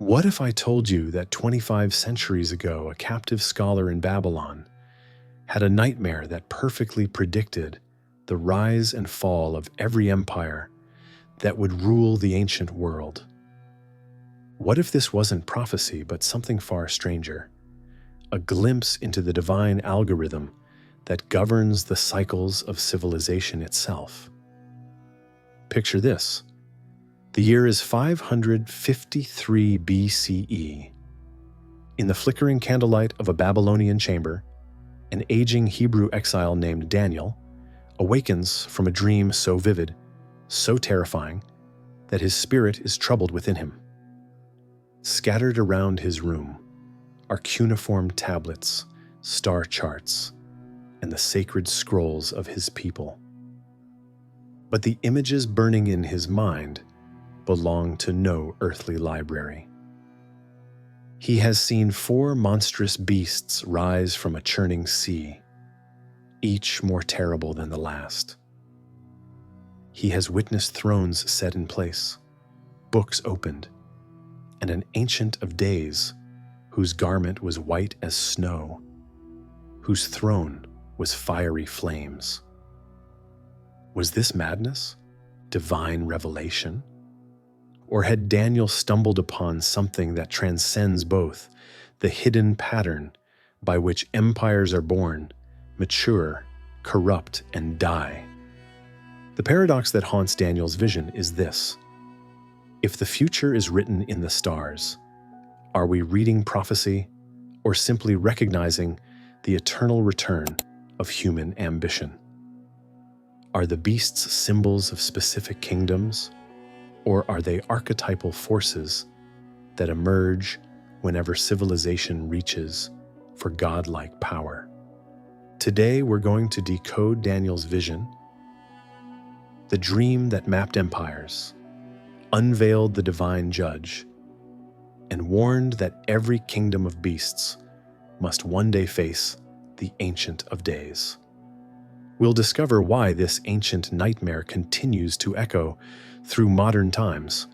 What if I told you that 25 centuries ago, a captive scholar in Babylon had a nightmare that perfectly predicted the rise and fall of every empire that would rule the ancient world? What if this wasn't prophecy, but something far stranger? A glimpse into the divine algorithm that governs the cycles of civilization itself. Picture this. The year is 553 BCE. In the flickering candlelight of a Babylonian chamber, an aging Hebrew exile named Daniel awakens from a dream so vivid, so terrifying, that his spirit is troubled within him. Scattered around his room are cuneiform tablets, star charts, and the sacred scrolls of his people. But the images burning in his mind belong to no earthly library. He has seen 4 monstrous beasts rise from a churning sea, each more terrible than the last. He has witnessed thrones set in place, books opened, and an Ancient of Days whose garment was white as snow, whose throne was fiery flames. Was this madness? Divine revelation? Or had Daniel stumbled upon something that transcends both, the hidden pattern by which empires are born, mature, corrupt, and die? The paradox that haunts Daniel's vision is this: if the future is written in the stars, are we reading prophecy or simply recognizing the eternal return of human ambition? Are the beasts symbols of specific kingdoms, or are they archetypal forces that emerge whenever civilization reaches for godlike power? Today, we're going to decode Daniel's vision, the dream that mapped empires, unveiled the divine judge, and warned that every kingdom of beasts must one day face the Ancient of Days. We'll discover why this ancient nightmare continues to echo through modern times,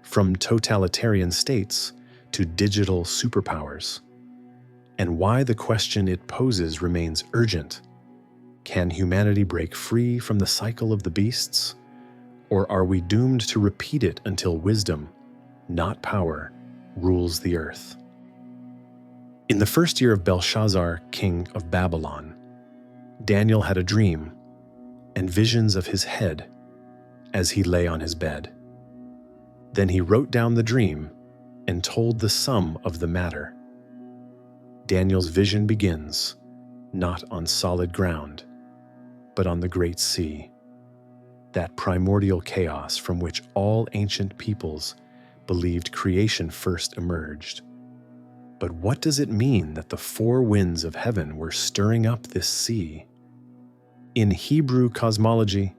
from totalitarian states to digital superpowers, and why the question it poses remains urgent. Can humanity break free from the cycle of the beasts, or are we doomed to repeat it until wisdom, not power, rules the earth? In the first year of Belshazzar, king of Babylon, Daniel had a dream and visions of his head as he lay on his bed. Then he wrote down the dream and told the sum of the matter. Daniel's vision begins not on solid ground, but on the great sea, that primordial chaos from which all ancient peoples believed creation first emerged. But what does it mean that the 4 winds of heaven were stirring up this sea? In Hebrew cosmology,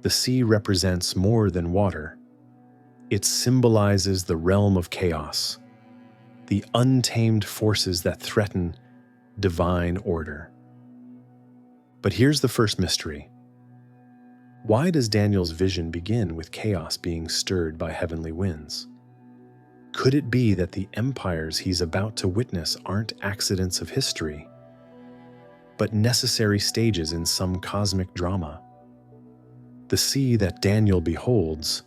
the sea represents more than water. It symbolizes the realm of chaos, the untamed forces that threaten divine order. But here's the first mystery. Why does Daniel's vision begin with chaos being stirred by heavenly winds? Could it be that the empires he's about to witness aren't accidents of history, but necessary stages in some cosmic drama? The sea that Daniel beholds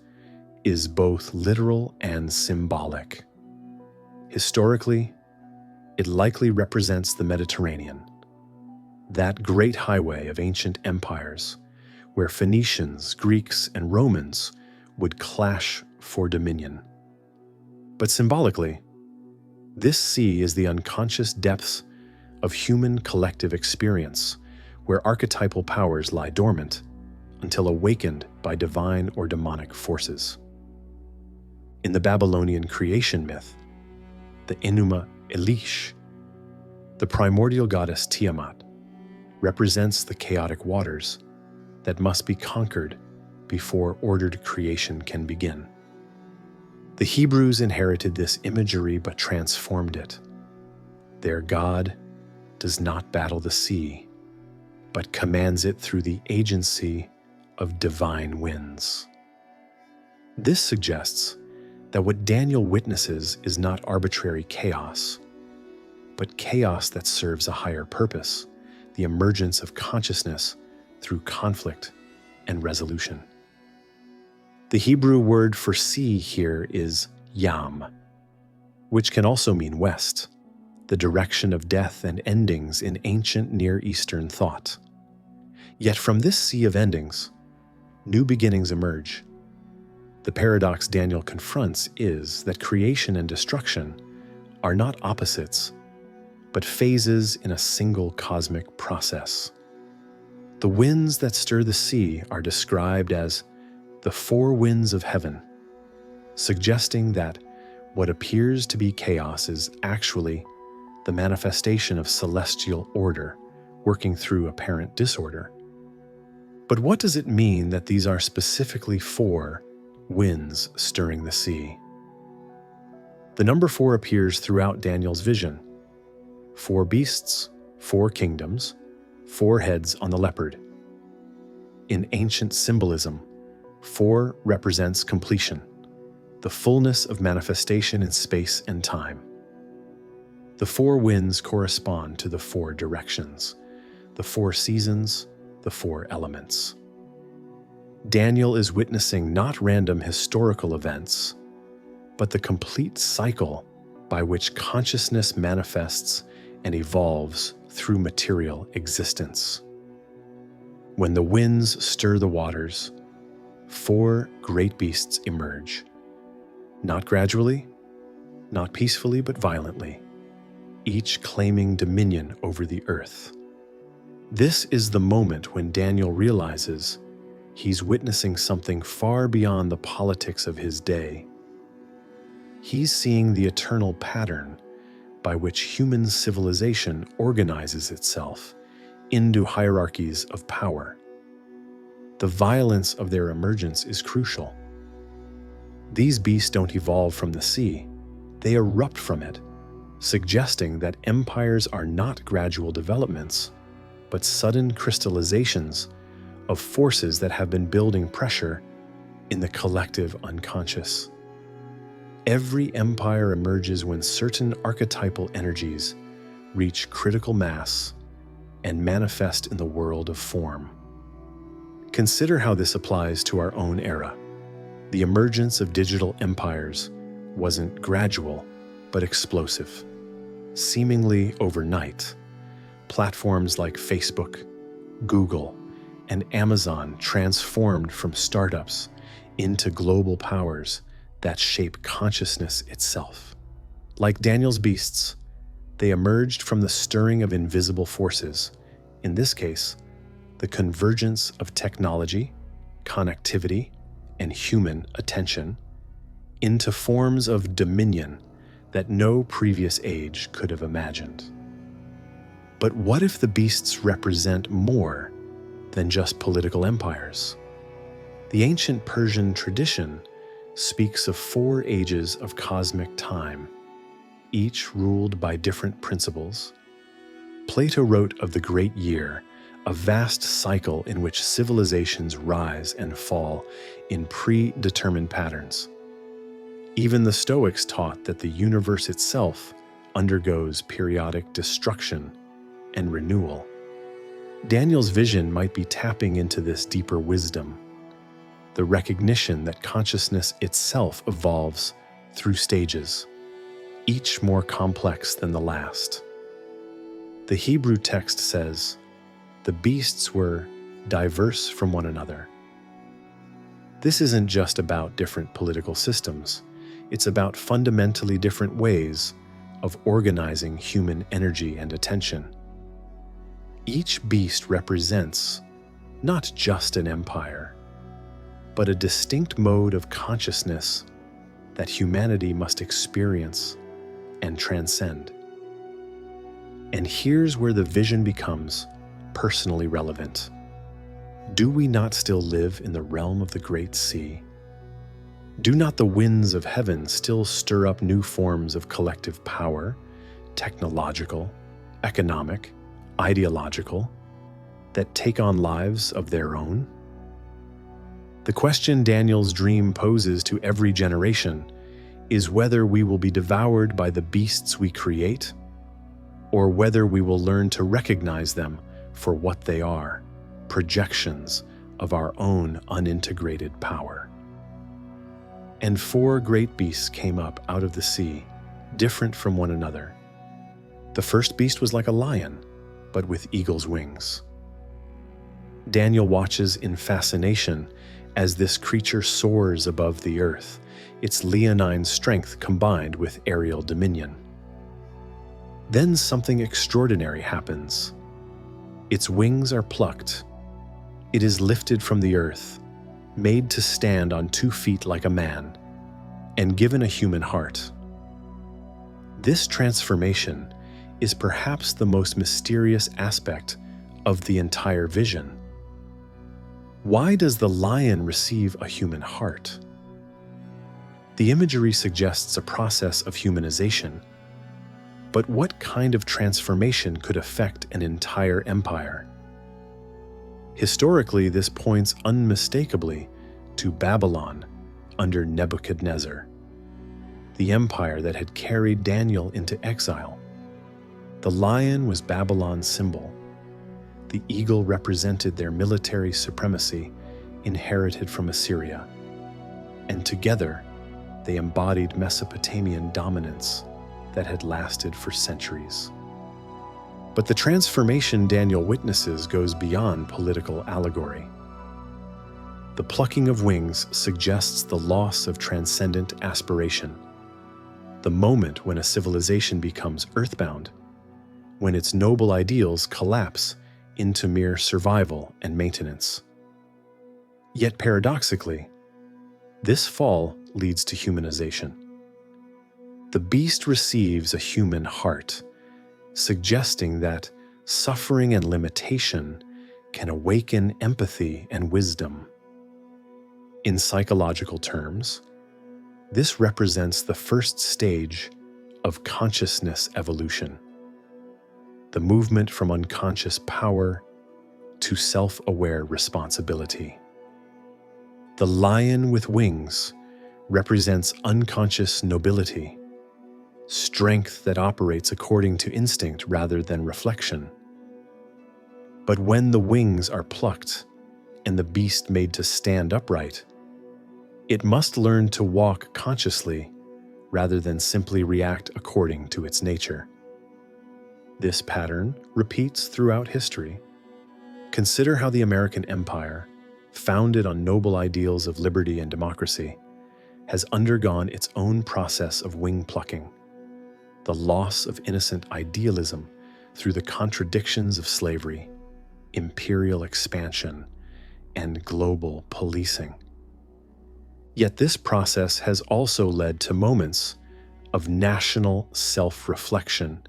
is both literal and symbolic. Historically, it likely represents the Mediterranean, that great highway of ancient empires where Phoenicians, Greeks, and Romans would clash for dominion. But symbolically, this sea is the unconscious depths of human collective experience, where archetypal powers lie dormant until awakened by divine or demonic forces. In the Babylonian creation myth, the Enuma Elish, the primordial goddess Tiamat, represents the chaotic waters that must be conquered before ordered creation can begin. The Hebrews inherited this imagery but transformed it. Their God does not battle the sea, but commands it through the agency of divine winds. This suggests that what Daniel witnesses is not arbitrary chaos, but chaos that serves a higher purpose, the emergence of consciousness through conflict and resolution. The Hebrew word for sea here is yam, which can also mean west, the direction of death and endings in ancient Near Eastern thought. Yet from this sea of endings, new beginnings emerge. The paradox Daniel confronts is that creation and destruction are not opposites, but phases in a single cosmic process. The winds that stir the sea are described as the four winds of heaven, suggesting that what appears to be chaos is actually the manifestation of celestial order working through apparent disorder. But what does it mean that these are specifically four winds stirring the sea? The number 4 appears throughout Daniel's vision. 4 beasts, 4 kingdoms, 4 heads on the leopard. In ancient symbolism, 4 represents completion, the fullness of manifestation in space and time. The 4 winds correspond to the 4 directions, the 4 seasons, the 4 elements. Daniel is witnessing not random historical events, but the complete cycle by which consciousness manifests and evolves through material existence. When the winds stir the waters, 4 great beasts emerge, not gradually, not peacefully, but violently, each claiming dominion over the earth. This is the moment when Daniel realizes he's witnessing something far beyond the politics of his day. He's seeing the eternal pattern by which human civilization organizes itself into hierarchies of power. The violence of their emergence is crucial. These beasts don't evolve from the sea, they erupt from it, suggesting that empires are not gradual developments, but sudden crystallizations of forces that have been building pressure in the collective unconscious. Every empire emerges when certain archetypal energies reach critical mass and manifest in the world of form. Consider how this applies to our own era. The emergence of digital empires wasn't gradual, but explosive. Seemingly overnight, platforms like Facebook, Google, and Amazon transformed from startups into global powers that shape consciousness itself. Like Daniel's beasts, they emerged from the stirring of invisible forces, in this case, the convergence of technology, connectivity, and human attention, into forms of dominion that no previous age could have imagined. But what if the beasts represent more than just political empires? The ancient Persian tradition speaks of 4 ages of cosmic time, each ruled by different principles. Plato wrote of the great year, a vast cycle in which civilizations rise and fall in predetermined patterns. Even the Stoics taught that the universe itself undergoes periodic destruction and renewal. Daniel's vision might be tapping into this deeper wisdom, the recognition that consciousness itself evolves through stages, each more complex than the last. The Hebrew text says, "The beasts were diverse from one another." This isn't just about different political systems, it's about fundamentally different ways of organizing human energy and attention. Each beast represents not just an empire, but a distinct mode of consciousness that humanity must experience and transcend. And here's where the vision becomes personally relevant. Do we not still live in the realm of the great sea? Do not the winds of heaven still stir up new forms of collective power, technological, economic, ideological, that take on lives of their own? The question Daniel's dream poses to every generation is whether we will be devoured by the beasts we create, or whether we will learn to recognize them for what they are, projections of our own unintegrated power. And 4 great beasts came up out of the sea, different from one another. The first beast was like a lion, but with eagle's wings. Daniel watches in fascination as this creature soars above the earth, its leonine strength combined with aerial dominion. Then something extraordinary happens. Its wings are plucked. It is lifted from the earth, made to stand on 2 feet like a man, and given a human heart. This transformation is perhaps the most mysterious aspect of the entire vision. Why does the lion receive a human heart? The imagery suggests a process of humanization, but what kind of transformation could affect an entire empire? Historically, this points unmistakably to Babylon under Nebuchadnezzar, the empire that had carried Daniel into exile. The lion was Babylon's symbol. The eagle represented their military supremacy inherited from Assyria, and together they embodied Mesopotamian dominance that had lasted for centuries. But the transformation Daniel witnesses goes beyond political allegory. The plucking of wings suggests the loss of transcendent aspiration, the moment when a civilization becomes earthbound, when its noble ideals collapse into mere survival and maintenance. Yet paradoxically, this fall leads to humanization. The beast receives a human heart, suggesting that suffering and limitation can awaken empathy and wisdom. In psychological terms, this represents the first stage of consciousness evolution, the movement from unconscious power to self-aware responsibility. The lion with wings represents unconscious nobility, strength that operates according to instinct rather than reflection. But when the wings are plucked and the beast made to stand upright, it must learn to walk consciously rather than simply react according to its nature. This pattern repeats throughout history. Consider how the American empire, founded on noble ideals of liberty and democracy, has undergone its own process of wing plucking, the loss of innocent idealism through the contradictions of slavery, imperial expansion, and global policing. Yet this process has also led to moments of national self-reflection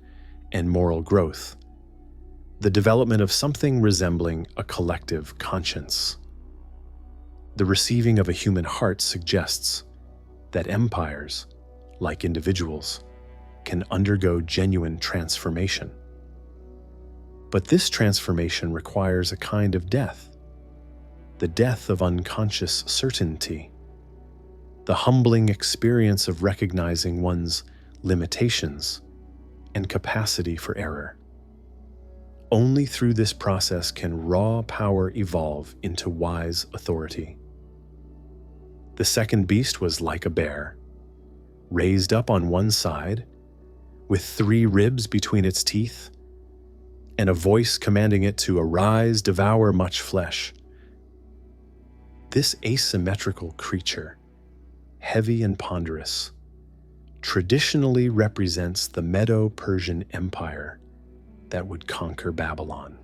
and moral growth, the development of something resembling a collective conscience. The receiving of a human heart suggests that empires, like individuals, can undergo genuine transformation. But this transformation requires a kind of death, the death of unconscious certainty, the humbling experience of recognizing one's limitations and capacity for error. Only through this process can raw power evolve into wise authority. The second beast was like a bear, raised up on one side, with 3 ribs between its teeth, and a voice commanding it to arise, devour much flesh. This asymmetrical creature, heavy and ponderous, traditionally represents the Medo-Persian Empire that would conquer Babylon.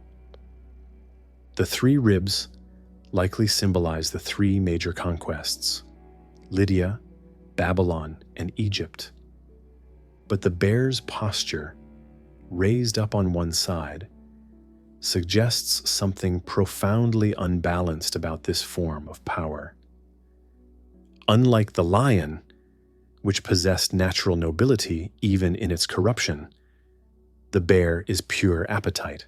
The 3 ribs likely symbolize the 3 major conquests: Lydia, Babylon, and Egypt. But the bear's posture, raised up on one side, suggests something profoundly unbalanced about this form of power. Unlike the lion, which possessed natural nobility even in its corruption, the bear is pure appetite.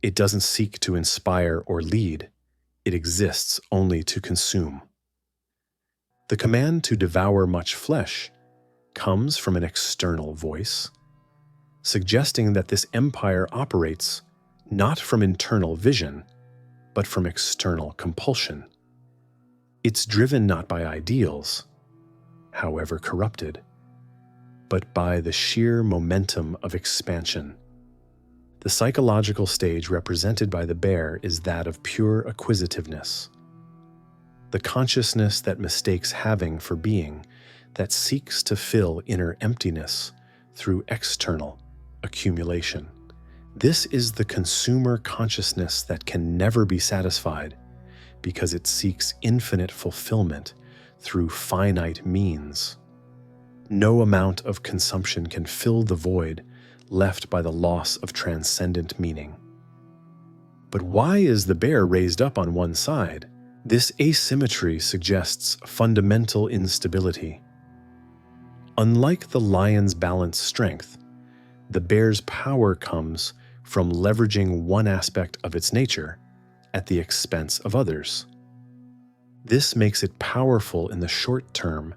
It doesn't seek to inspire or lead, it exists only to consume. The command to devour much flesh comes from an external voice, suggesting that this empire operates not from internal vision, but from external compulsion. It's driven not by ideals, however corrupted, but by the sheer momentum of expansion. The psychological stage represented by the bear is that of pure acquisitiveness, the consciousness that mistakes having for being, that seeks to fill inner emptiness through external accumulation. This is the consumer consciousness that can never be satisfied because it seeks infinite fulfillment through finite means. No amount of consumption can fill the void left by the loss of transcendent meaning. But why is the bear raised up on one side? This asymmetry suggests fundamental instability. Unlike the lion's balanced strength, the bear's power comes from leveraging one aspect of its nature at the expense of others. This makes it powerful in the short term,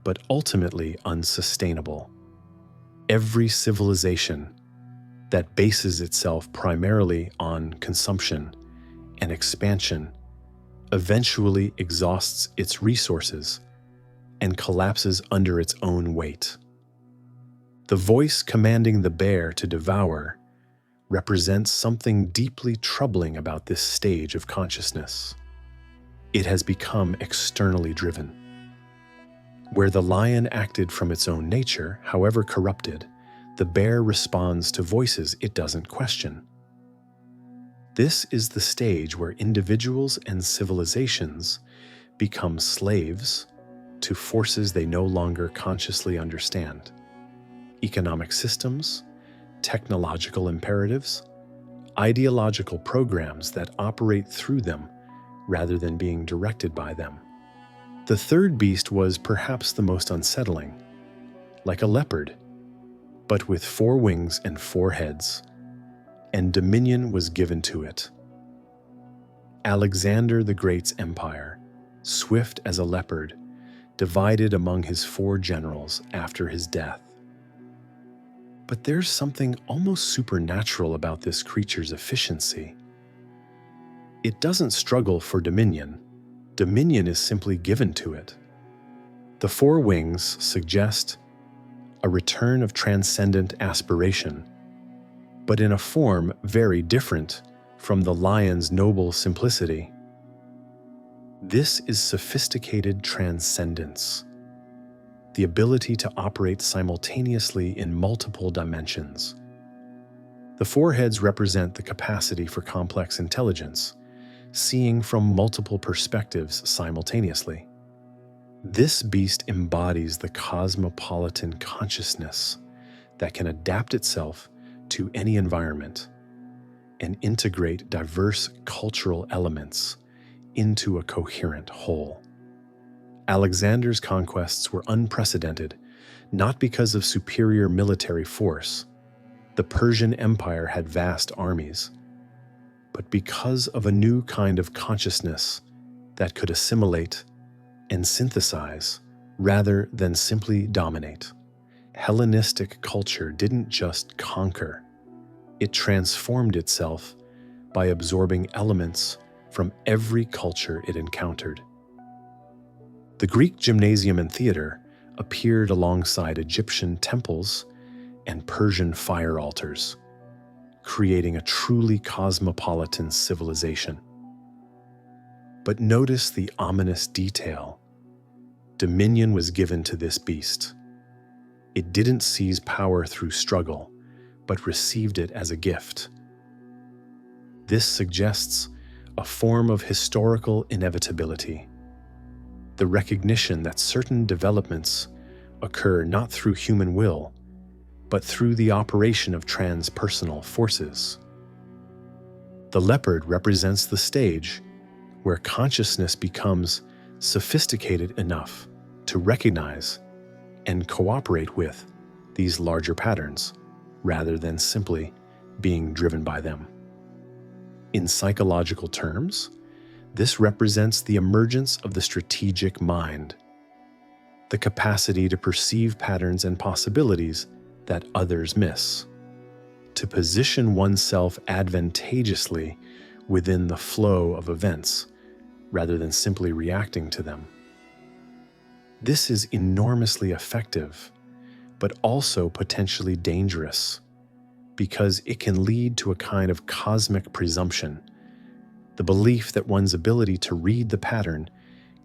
but ultimately unsustainable. Every civilization that bases itself primarily on consumption and expansion eventually exhausts its resources and collapses under its own weight. The voice commanding the bear to devour represents something deeply troubling about this stage of consciousness. It has become externally driven. Where the lion acted from its own nature, however corrupted, the bear responds to voices it doesn't question. This is the stage where individuals and civilizations become slaves to forces they no longer consciously understand. Economic systems, technological imperatives, ideological programs that operate through them rather than being directed by them. The third beast was perhaps the most unsettling, like a leopard, but with 4 wings and 4 heads, and dominion was given to it. Alexander the Great's empire, swift as a leopard, divided among his 4 generals after his death. But there's something almost supernatural about this creature's efficiency. It doesn't struggle for dominion. Dominion is simply given to it. The 4 wings suggest a return of transcendent aspiration, but in a form very different from the lion's noble simplicity. This is sophisticated transcendence, the ability to operate simultaneously in multiple dimensions. The 4 heads represent the capacity for complex intelligence, seeing from multiple perspectives simultaneously. This beast embodies the cosmopolitan consciousness that can adapt itself to any environment and integrate diverse cultural elements into a coherent whole. Alexander's conquests were unprecedented, not because of superior military force. The Persian Empire had vast armies, but because of a new kind of consciousness that could assimilate and synthesize rather than simply dominate. Hellenistic culture didn't just conquer, it transformed itself by absorbing elements from every culture it encountered. The Greek gymnasium and theater appeared alongside Egyptian temples and Persian fire altars, creating a truly cosmopolitan civilization. But notice the ominous detail. Dominion was given to this beast. It didn't seize power through struggle, but received it as a gift. This suggests a form of historical inevitability, the recognition that certain developments occur not through human will, but through the operation of transpersonal forces. The leopard represents the stage where consciousness becomes sophisticated enough to recognize and cooperate with these larger patterns, rather than simply being driven by them. In psychological terms, this represents the emergence of the strategic mind, the capacity to perceive patterns and possibilities that others miss, to position oneself advantageously within the flow of events rather than simply reacting to them. This is enormously effective, but also potentially dangerous, because it can lead to a kind of cosmic presumption, the belief that one's ability to read the pattern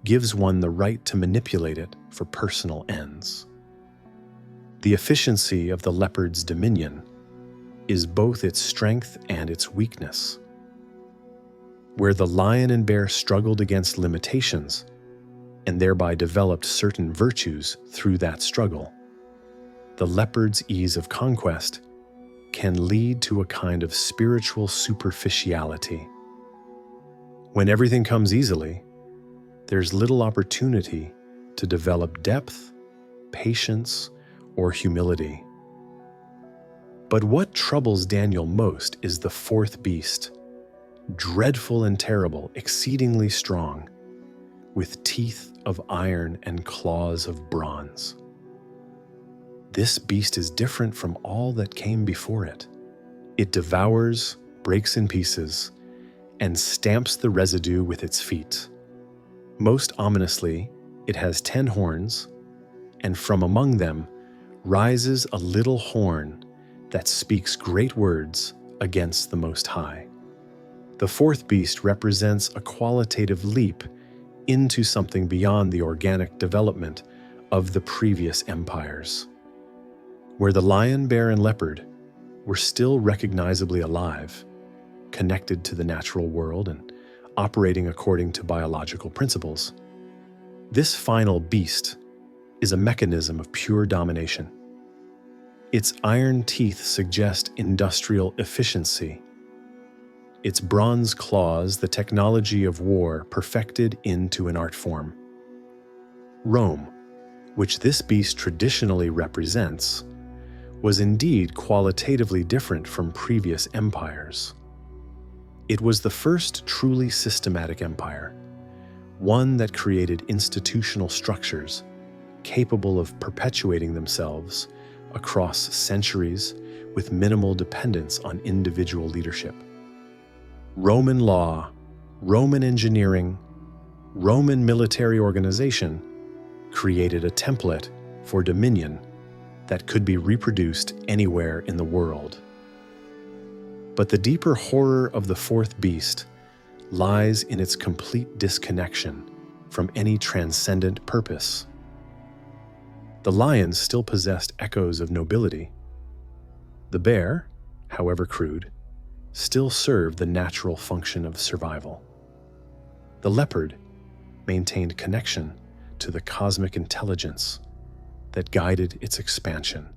gives one the right to manipulate it for personal ends. The efficiency of the leopard's dominion is both its strength and its weakness. Where the lion and bear struggled against limitations and thereby developed certain virtues through that struggle, the leopard's ease of conquest can lead to a kind of spiritual superficiality. When everything comes easily, there's little opportunity to develop depth, patience, or humility. But what troubles Daniel most is the fourth beast, dreadful and terrible, exceedingly strong, with teeth of iron and claws of bronze. This beast is different from all that came before it. It devours, breaks in pieces, and stamps the residue with its feet. Most ominously, it has 10 horns, and from among them rises a little horn that speaks great words against the Most High. The fourth beast represents a qualitative leap into something beyond the organic development of the previous empires. Where the lion, bear, and leopard were still recognizably alive, connected to the natural world and operating according to biological principles, this final beast is a mechanism of pure domination. Its iron teeth suggest industrial efficiency. Its bronze claws, the technology of war perfected into an art form. Rome, which this beast traditionally represents, was indeed qualitatively different from previous empires. It was the first truly systematic empire, one that created institutional structures capable of perpetuating themselves across centuries with minimal dependence on individual leadership. Roman law, Roman engineering, Roman military organization created a template for dominion that could be reproduced anywhere in the world. But the deeper horror of the fourth beast lies in its complete disconnection from any transcendent purpose. The lion still possessed echoes of nobility. The bear, however crude, still served the natural function of survival. The leopard maintained connection to the cosmic intelligence that guided its expansion.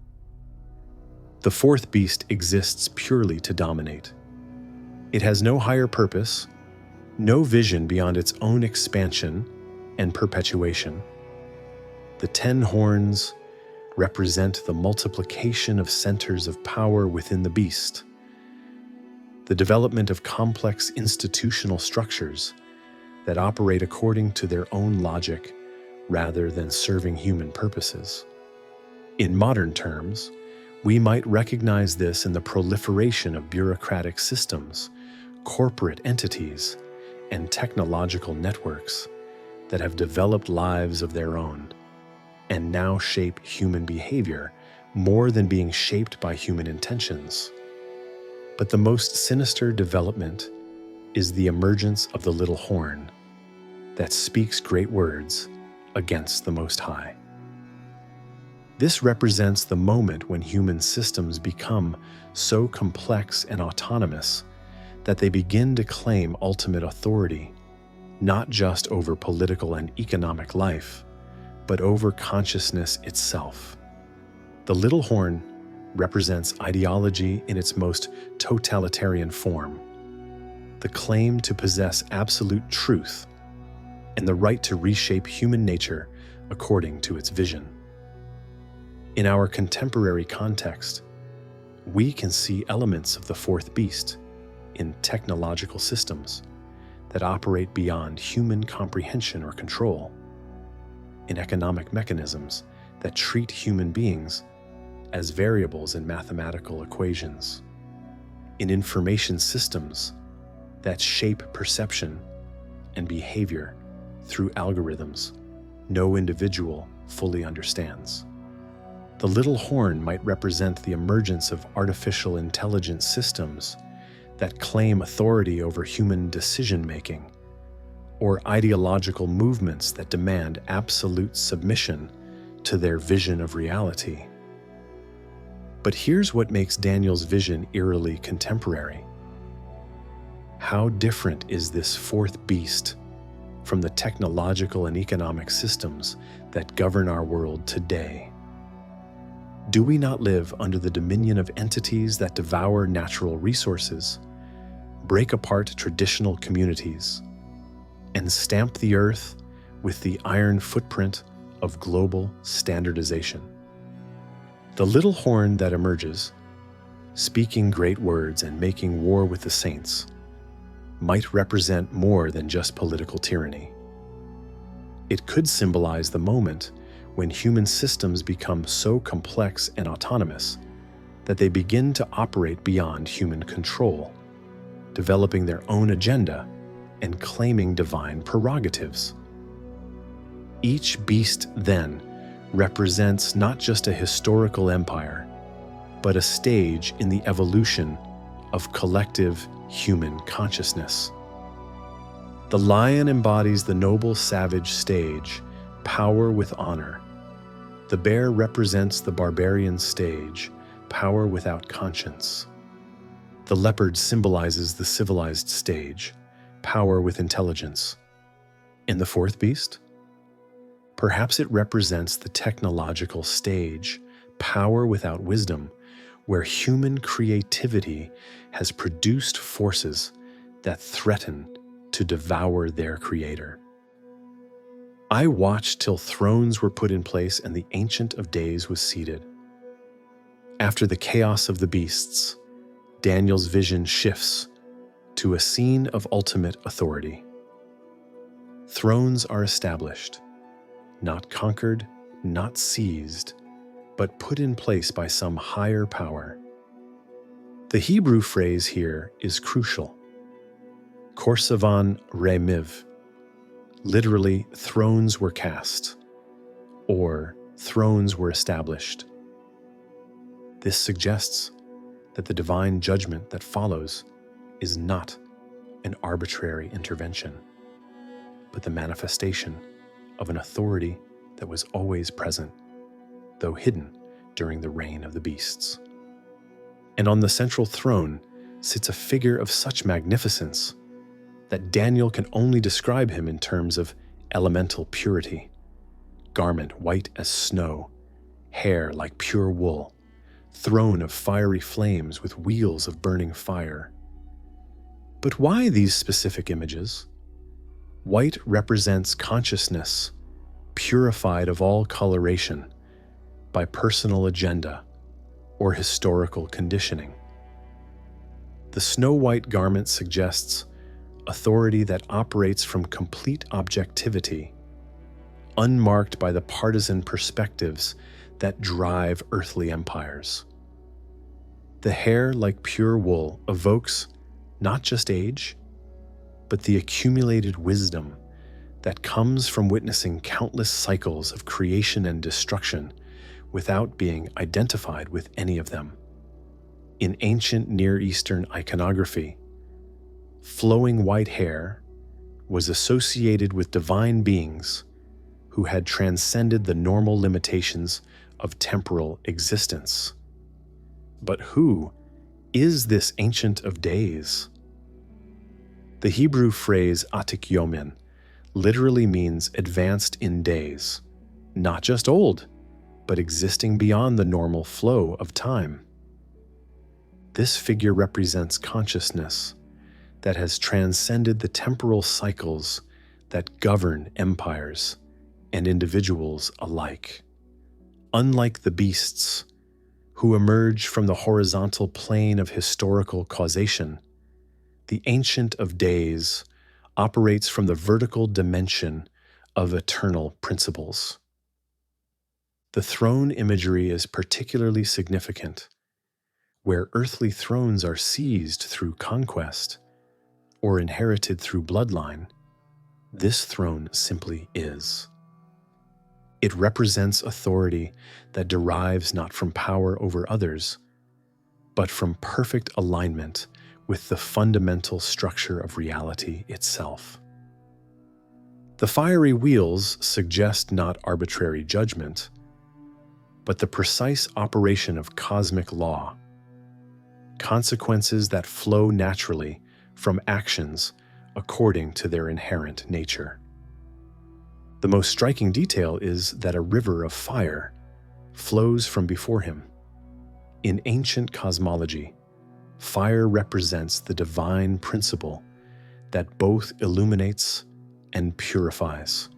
The fourth beast exists purely to dominate. It has no higher purpose, no vision beyond its own expansion and perpetuation. The 10 horns represent the multiplication of centers of power within the beast, the development of complex institutional structures that operate according to their own logic rather than serving human purposes. In modern terms, we might recognize this in the proliferation of bureaucratic systems, corporate entities, and technological networks that have developed lives of their own and now shape human behavior more than being shaped by human intentions. But the most sinister development is the emergence of the little horn that speaks great words against the Most High. This represents the moment when human systems become so complex and autonomous that they begin to claim ultimate authority, not just over political and economic life, but over consciousness itself. The little horn represents ideology in its most totalitarian form, the claim to possess absolute truth and the right to reshape human nature according to its vision. In our contemporary context, we can see elements of the fourth beast in technological systems that operate beyond human comprehension or control. in economic mechanisms that treat human beings as variables in mathematical equations, in information systems that shape perception and behavior through algorithms no individual fully understands. The little horn might represent the emergence of artificial intelligence systems that claim authority over human decision-making, or ideological movements that demand absolute submission to their vision of reality. But here's what makes Daniel's vision eerily contemporary. How different is this fourth beast from the technological and economic systems that govern our world today? Do we not live under the dominion of entities that devour natural resources, break apart traditional communities, and stamp the earth with the iron footprint of global standardization? The little horn that emerges, speaking great words and making war with the saints, might represent more than just political tyranny. It could symbolize the moment when human systems become so complex and autonomous that they begin to operate beyond human control, developing their own agenda and claiming divine prerogatives. Each beast, then, represents not just a historical empire, but a stage in the evolution of collective human consciousness. The lion embodies the noble savage stage, power with honor. The bear represents the barbarian stage, power without conscience. The leopard symbolizes the civilized stage, power with intelligence. And the fourth beast? Perhaps it represents the technological stage, power without wisdom, where human creativity has produced forces that threaten to devour their creator. I watched till thrones were put in place and the Ancient of Days was seated. After the chaos of the beasts, Daniel's vision shifts to a scene of ultimate authority. Thrones are established, not conquered, not seized, but put in place by some higher power. The Hebrew phrase here is crucial. Korsavan remiv, literally thrones were cast, or thrones were established. This suggests that the divine judgment that follows is not an arbitrary intervention, but the manifestation of an authority that was always present, though hidden during the reign of the beasts. And on the central throne sits a figure of such magnificence that Daniel can only describe him in terms of elemental purity. Garment white as snow, hair like pure wool, throne of fiery flames with wheels of burning fire. But why these specific images? White represents consciousness, purified of all coloration by personal agenda or historical conditioning. The snow-white garment suggests authority that operates from complete objectivity, unmarked by the partisan perspectives that drive earthly empires. The hair, like pure wool, evokes not just age, but the accumulated wisdom that comes from witnessing countless cycles of creation and destruction without being identified with any of them. In ancient Near Eastern iconography, flowing white hair was associated with divine beings who had transcended the normal limitations of temporal existence. But who is this Ancient of Days? The Hebrew phrase atik yomin literally means advanced in days, not just old, but existing beyond the normal flow of time. This figure represents consciousness that has transcended the temporal cycles that govern empires and individuals alike. Unlike the beasts, who emerge from the horizontal plane of historical causation, the Ancient of Days operates from the vertical dimension of eternal principles. The throne imagery is particularly significant. Where earthly thrones are seized through conquest or inherited through bloodline, this throne simply is. It represents authority that derives not from power over others, but from perfect alignment with the fundamental structure of reality itself. The fiery wheels suggest not arbitrary judgment, but the precise operation of cosmic law, consequences that flow naturally from actions according to their inherent nature. The most striking detail is that a river of fire flows from before him. In ancient cosmology, fire represents the divine principle that both illuminates and purifies.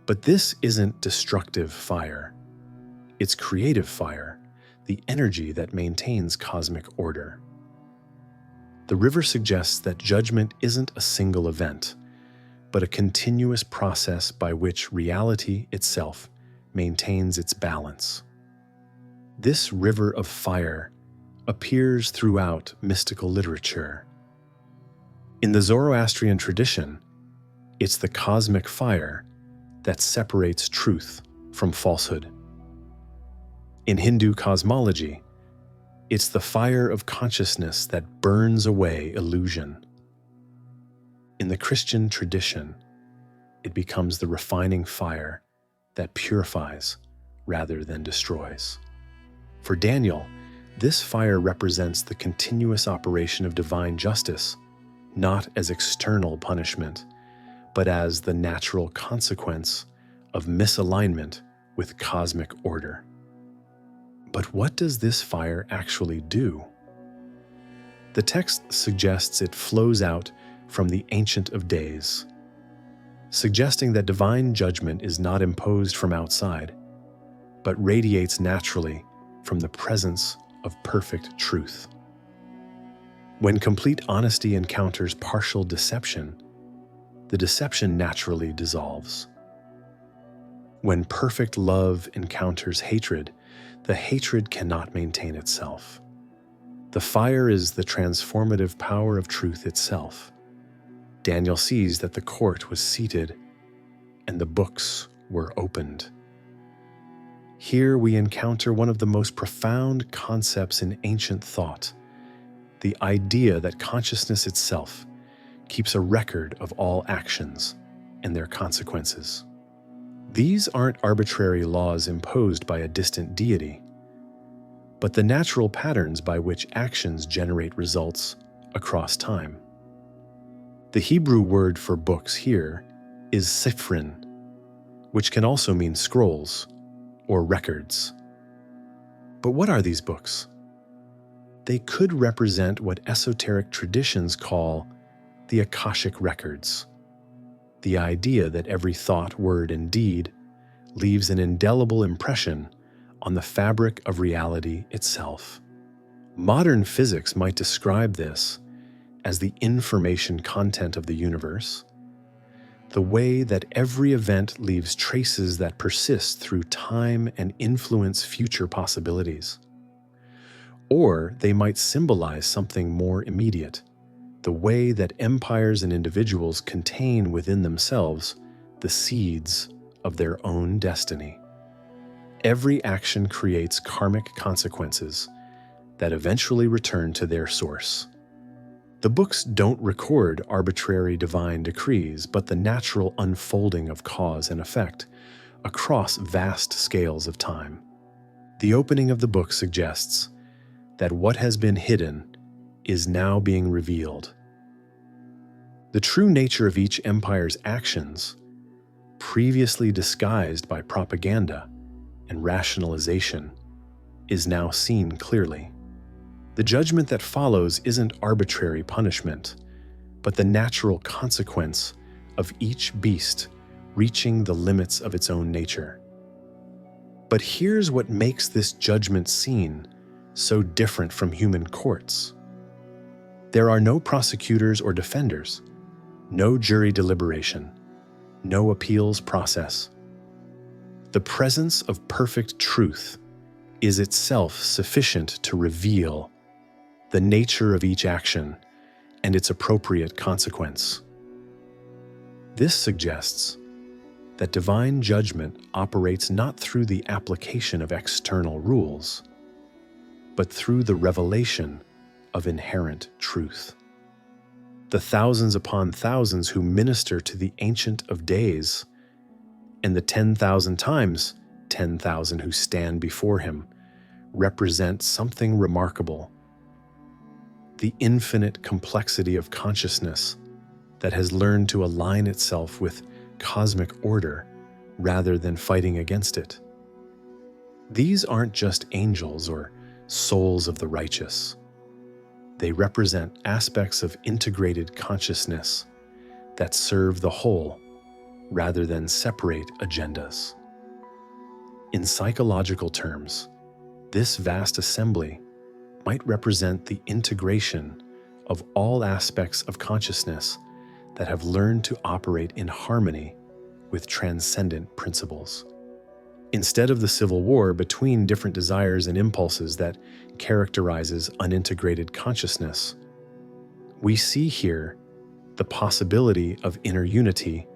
But this isn't destructive fire. It's creative fire, the energy that maintains cosmic order. The river suggests that judgment isn't a single event, but a continuous process by which reality itself maintains its balance. This river of fire appears throughout mystical literature. In the Zoroastrian tradition, it's the cosmic fire that separates truth from falsehood. In Hindu cosmology, it's the fire of consciousness that burns away illusion. In the Christian tradition, it becomes the refining fire that purifies rather than destroys. For Daniel, this fire represents the continuous operation of divine justice, not as external punishment, but as the natural consequence of misalignment with cosmic order. But what does this fire actually do? The text suggests it flows out from the Ancient of Days, suggesting that divine judgment is not imposed from outside, but radiates naturally from the presence of perfect truth. When complete honesty encounters partial deception, the deception naturally dissolves. When perfect love encounters hatred, the hatred cannot maintain itself. The fire is the transformative power of truth itself. Daniel sees that the court was seated and the books were opened. Here we encounter one of the most profound concepts in ancient thought, the idea that consciousness itself keeps a record of all actions and their consequences. These aren't arbitrary laws imposed by a distant deity, but the natural patterns by which actions generate results across time. The Hebrew word for books here is sifrin, which can also mean scrolls or records. But what are these books? They could represent what esoteric traditions call the Akashic records, the idea that every thought, word, and deed leaves an indelible impression on the fabric of reality itself. Modern physics might describe this as the information content of the universe, the way that every event leaves traces that persist through time and influence future possibilities. Or they might symbolize something more immediate, the way that empires and individuals contain within themselves the seeds of their own destiny. Every action creates karmic consequences that eventually return to their source. The books don't record arbitrary divine decrees, but the natural unfolding of cause and effect across vast scales of time. The opening of the book suggests that what has been hidden is now being revealed. The true nature of each empire's actions, previously disguised by propaganda and rationalization, is now seen clearly. The judgment that follows isn't arbitrary punishment, but the natural consequence of each beast reaching the limits of its own nature. But here's what makes this judgment scene so different from human courts. There are no prosecutors or defenders, no jury deliberation, no appeals process. The presence of perfect truth is itself sufficient to reveal the nature of each action and its appropriate consequence. This suggests that divine judgment operates not through the application of external rules, but through the revelation of inherent truth. The thousands upon thousands who minister to the Ancient of Days, and the 10,000 times 10,000 who stand before him, represent something remarkable: the infinite complexity of consciousness that has learned to align itself with cosmic order rather than fighting against it. These aren't just angels or souls of the righteous. They represent aspects of integrated consciousness that serve the whole rather than separate agendas. In psychological terms, this vast assembly might represent the integration of all aspects of consciousness that have learned to operate in harmony with transcendent principles. Instead of the civil war between different desires and impulses that characterizes unintegrated consciousness, we see here the possibility of inner unity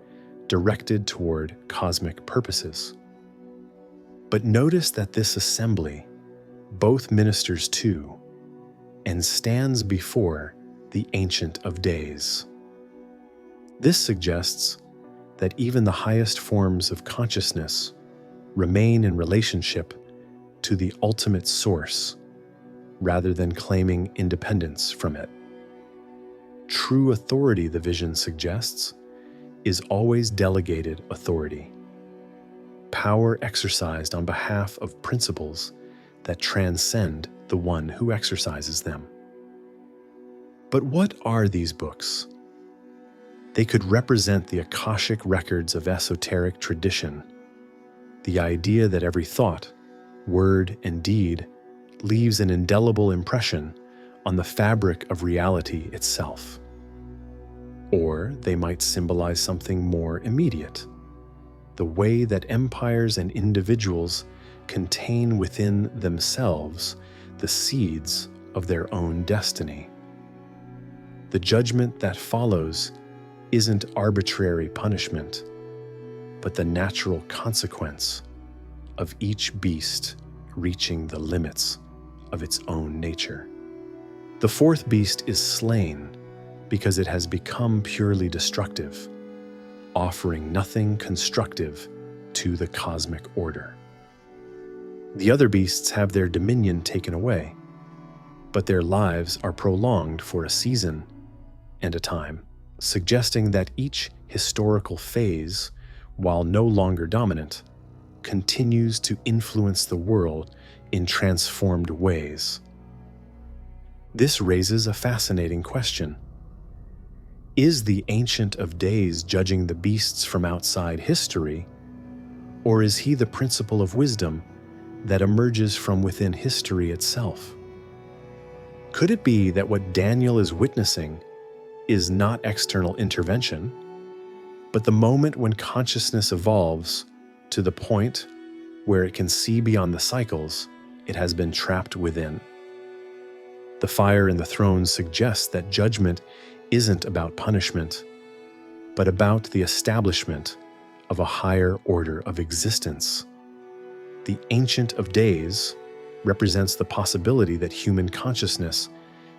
directed toward cosmic purposes. But notice that this assembly both ministers to and stands before the Ancient of Days. This suggests that even the highest forms of consciousness remain in relationship to the ultimate source rather than claiming independence from it. True authority, the vision suggests, is always delegated authority, power exercised on behalf of principles that transcend the one who exercises them. But what are these books? They could represent the Akashic records of esoteric tradition, the idea that every thought, word, and deed leaves an indelible impression on the fabric of reality itself. Or they might symbolize something more immediate, the way that empires and individuals contain within themselves the seeds of their own destiny. The judgment that follows isn't arbitrary punishment, but the natural consequence of each beast reaching the limits of its own nature. The fourth beast is slain because it has become purely destructive, offering nothing constructive to the cosmic order. The other beasts have their dominion taken away, but their lives are prolonged for a season and a time, suggesting that each historical phase, while no longer dominant, continues to influence the world in transformed ways. This raises a fascinating question. Is the Ancient of Days judging the beasts from outside history, or is he the principle of wisdom that emerges from within history itself? Could it be that what Daniel is witnessing is not external intervention, but the moment when consciousness evolves to the point where it can see beyond the cycles it has been trapped within? The fire in the throne suggests that judgment isn't about punishment, but about the establishment of a higher order of existence. The Ancient of Days represents the possibility that human consciousness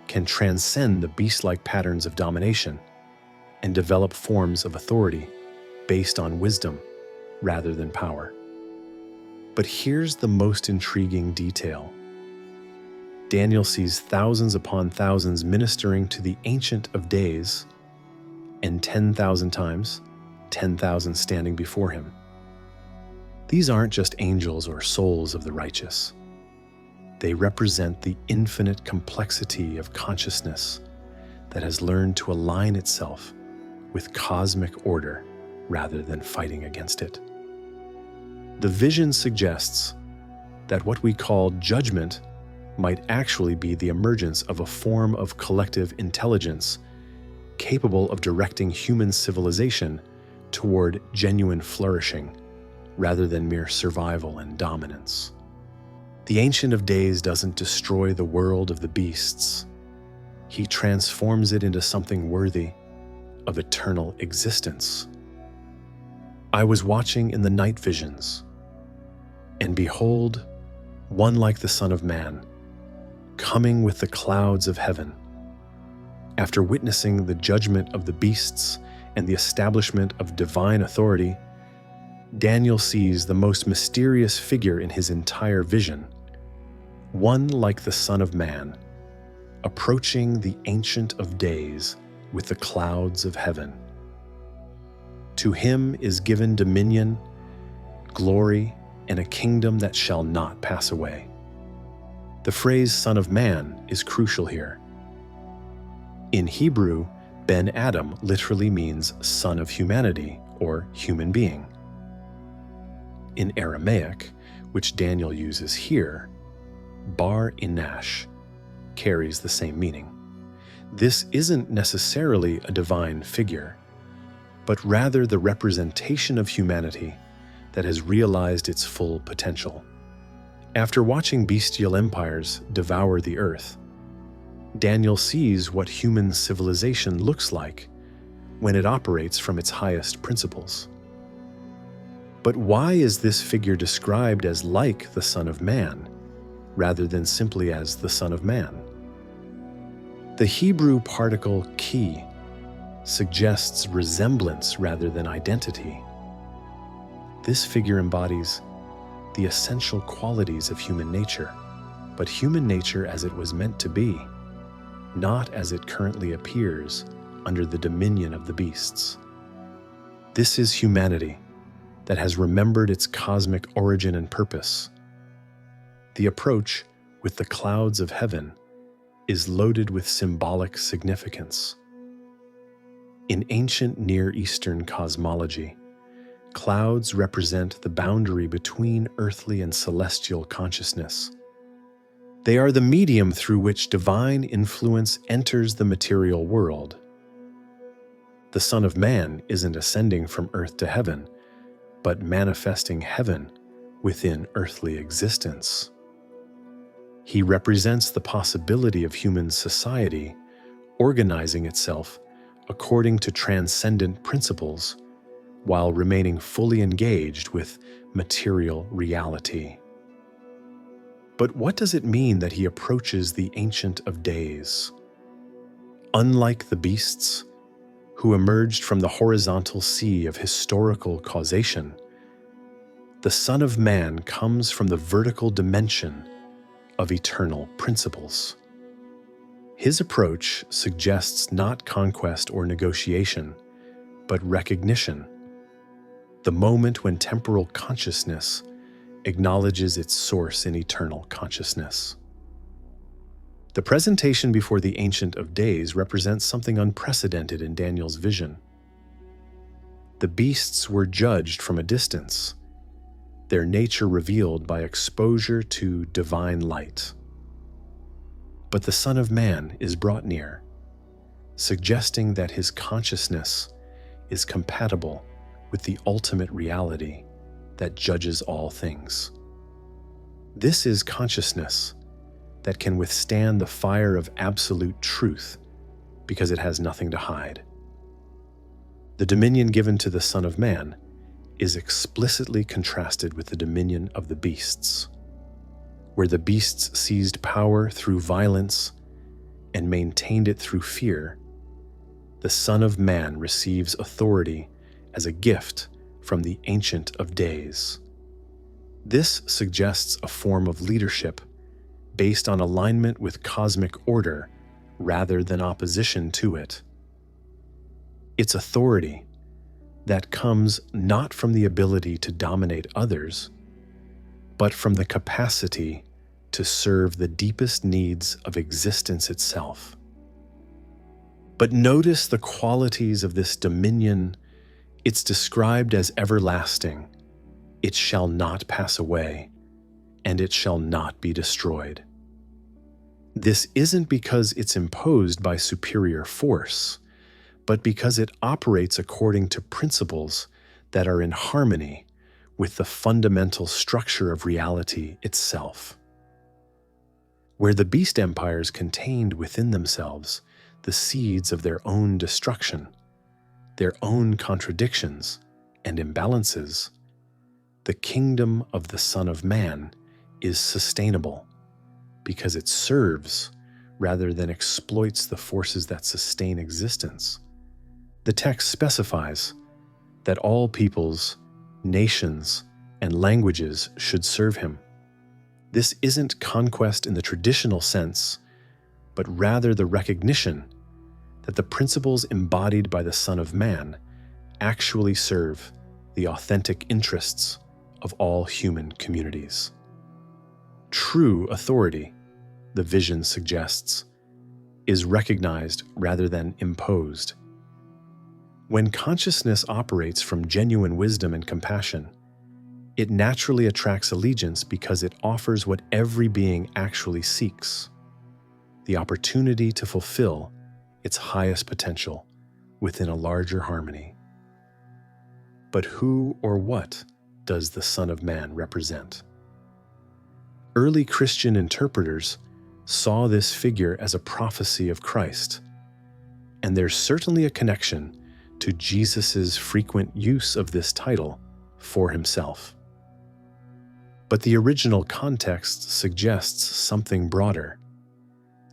can transcend the beast-like patterns of domination and develop forms of authority based on wisdom rather than power. But here's the most intriguing detail. Daniel sees thousands upon thousands ministering to the Ancient of Days, and 10,000 times 10,000 standing before him. These aren't just angels or souls of the righteous. They represent the infinite complexity of consciousness that has learned to align itself with cosmic order rather than fighting against it. The vision suggests that what we call judgment might actually be the emergence of a form of collective intelligence capable of directing human civilization toward genuine flourishing rather than mere survival and dominance. The Ancient of Days doesn't destroy the world of the beasts. He transforms it into something worthy of eternal existence. I was watching in the night visions, and behold, one like the Son of Man, coming with the clouds of heaven. After witnessing the judgment of the beasts and the establishment of divine authority, Daniel sees the most mysterious figure in his entire vision, one like the Son of Man, approaching the Ancient of Days with the clouds of heaven. To him is given dominion, glory, and a kingdom that shall not pass away. The phrase Son of Man is crucial here. In Hebrew, Ben Adam literally means son of humanity or human being. In Aramaic, which Daniel uses here, Bar Inash carries the same meaning. This isn't necessarily a divine figure, but rather the representation of humanity that has realized its full potential. After watching bestial empires devour the earth, Daniel sees what human civilization looks like when it operates from its highest principles. But why is this figure described as like the Son of Man, rather than simply as the Son of Man? The Hebrew particle ki suggests resemblance rather than identity. This figure embodies the essential qualities of human nature, but human nature as it was meant to be, not as it currently appears under the dominion of the beasts. This is humanity that has remembered its cosmic origin and purpose. The approach with the clouds of heaven is loaded with symbolic significance. In ancient Near Eastern cosmology, clouds represent the boundary between earthly and celestial consciousness. They are the medium through which divine influence enters the material world. The Son of Man isn't ascending from earth to heaven, but manifesting heaven within earthly existence. He represents the possibility of human society organizing itself according to transcendent principles while remaining fully engaged with material reality. But what does it mean that he approaches the Ancient of Days? Unlike the beasts, who emerged from the horizontal sea of historical causation, the Son of Man comes from the vertical dimension of eternal principles. His approach suggests not conquest or negotiation, but recognition, the moment when temporal consciousness acknowledges its source in eternal consciousness. The presentation before the Ancient of Days represents something unprecedented in Daniel's vision. The beasts were judged from a distance, their nature revealed by exposure to divine light. But the Son of Man is brought near, suggesting that his consciousness is compatible with the ultimate reality that judges all things. This is consciousness that can withstand the fire of absolute truth because it has nothing to hide. The dominion given to the Son of Man is explicitly contrasted with the dominion of the beasts, where the beasts seized power through violence and maintained it through fear. The Son of Man receives authority as a gift from the Ancient of Days. This suggests a form of leadership based on alignment with cosmic order rather than opposition to it. It's authority that comes not from the ability to dominate others, but from the capacity to serve the deepest needs of existence itself. But notice the qualities of this dominion. It's described as everlasting. It shall not pass away, and it shall not be destroyed. This isn't because it's imposed by superior force, but because it operates according to principles that are in harmony with the fundamental structure of reality itself. Where the beast empires contained within themselves the seeds of their own destruction, their own contradictions and imbalances, the kingdom of the Son of Man is sustainable because it serves rather than exploits the forces that sustain existence. The text specifies that all peoples, nations, and languages should serve him. This isn't conquest in the traditional sense, but rather the recognition that the principles embodied by the Son of Man actually serve the authentic interests of all human communities. True authority, the vision suggests, is recognized rather than imposed. When consciousness operates from genuine wisdom and compassion, it naturally attracts allegiance because it offers what every being actually seeks: the opportunity to fulfill its highest potential within a larger harmony. But who or what does the Son of Man represent? Early Christian interpreters saw this figure as a prophecy of Christ, and there's certainly a connection to Jesus' frequent use of this title for himself. But the original context suggests something broader: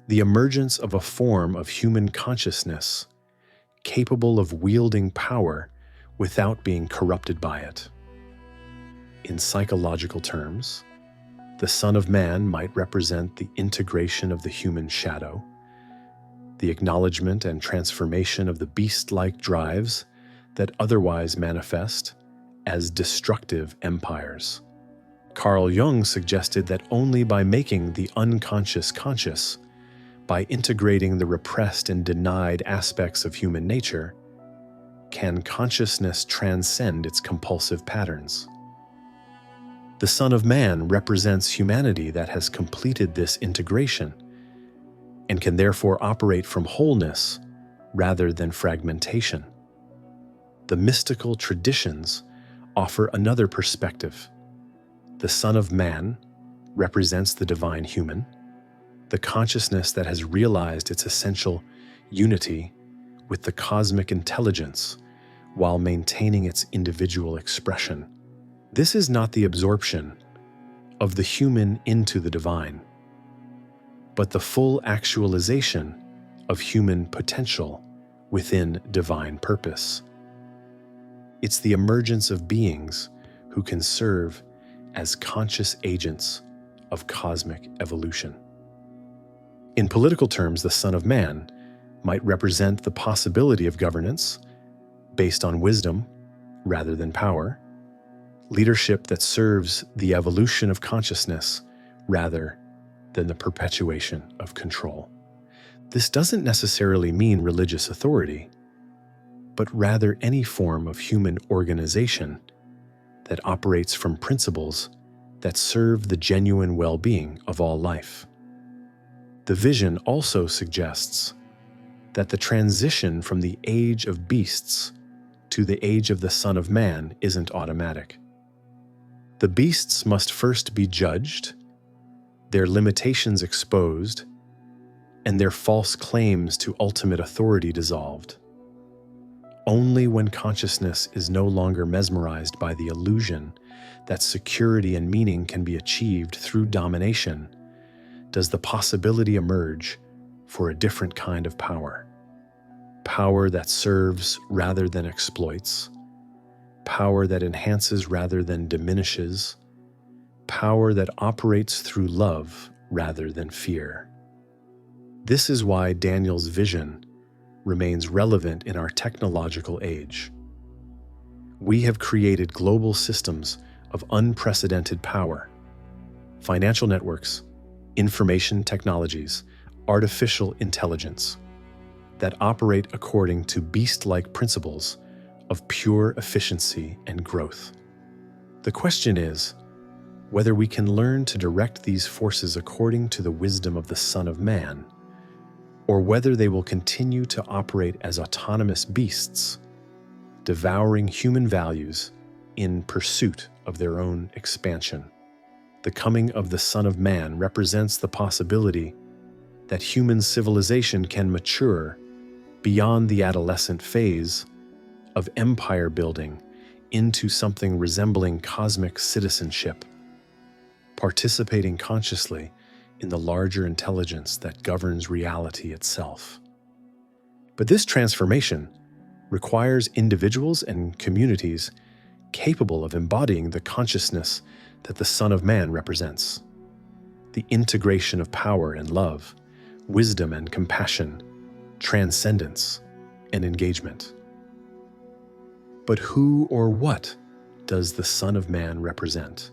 the emergence of a form of human consciousness capable of wielding power without being corrupted by it. In psychological terms, the Son of Man might represent the integration of the human shadow, the acknowledgement and transformation of the beast-like drives that otherwise manifest as destructive empires. Carl Jung suggested that only by making the unconscious conscious, by integrating the repressed and denied aspects of human nature, can consciousness transcend its compulsive patterns. The Son of Man represents humanity that has completed this integration and can therefore operate from wholeness rather than fragmentation. The mystical traditions offer another perspective. The Son of Man represents the divine human, the consciousness that has realized its essential unity with the cosmic intelligence while maintaining its individual expression. This is not the absorption of the human into the divine, but the full actualization of human potential within divine purpose. It's the emergence of beings who can serve as conscious agents of cosmic evolution. In political terms, the Son of Man might represent the possibility of governance based on wisdom rather than power, leadership that serves the evolution of consciousness rather than the perpetuation of control. This doesn't necessarily mean religious authority, but rather any form of human organization that operates from principles that serve the genuine well-being of all life. The vision also suggests that the transition from the age of beasts to the age of the Son of Man isn't automatic. The beasts must first be judged, their limitations exposed, and their false claims to ultimate authority dissolved. Only when consciousness is no longer mesmerized by the illusion that security and meaning can be achieved through domination does the possibility emerge for a different kind of power. Power that serves rather than exploits, power that enhances rather than diminishes, power that operates through love rather than fear. This is why Daniel's vision remains relevant in our technological age. We have created global systems of unprecedented power: financial networks, information technologies, artificial intelligence, that operate according to beast-like principles of pure efficiency and growth. The question is whether we can learn to direct these forces according to the wisdom of the Son of Man, or whether they will continue to operate as autonomous beasts, devouring human values in pursuit of their own expansion. The coming of the Son of Man represents the possibility that human civilization can mature beyond the adolescent phase of empire building into something resembling cosmic citizenship, participating consciously in the larger intelligence that governs reality itself. But this transformation requires individuals and communities capable of embodying the consciousness that the Son of Man represents. The integration of power and love, wisdom and compassion, transcendence and engagement. But who or what does the Son of Man represent?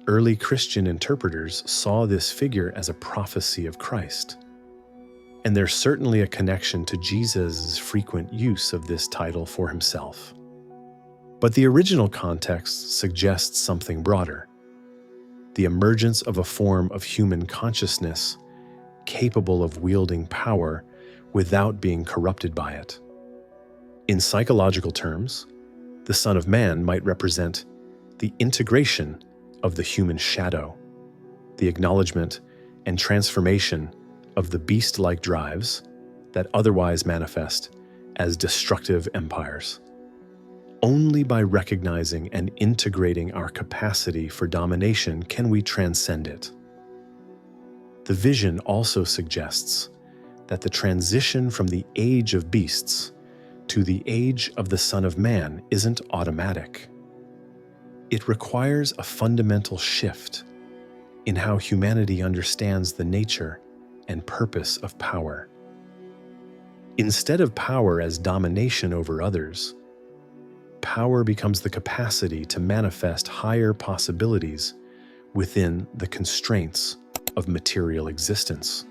Early Christian interpreters saw this figure as a prophecy of Christ, and there's certainly a connection to Jesus' frequent use of this title for himself. But the original context suggests something broader: the emergence of a form of human consciousness capable of wielding power without being corrupted by it. In psychological terms, the Son of Man might represent the integration of the human shadow, the acknowledgement and transformation of the beast-like drives that otherwise manifest as destructive empires. Only by recognizing and integrating our capacity for domination can we transcend it. The vision also suggests that the transition from the age of beasts to the age of the Son of Man isn't automatic. It requires a fundamental shift in how humanity understands the nature and purpose of power. Instead of power as domination over others, power becomes the capacity to manifest higher possibilities within the constraints of material existence.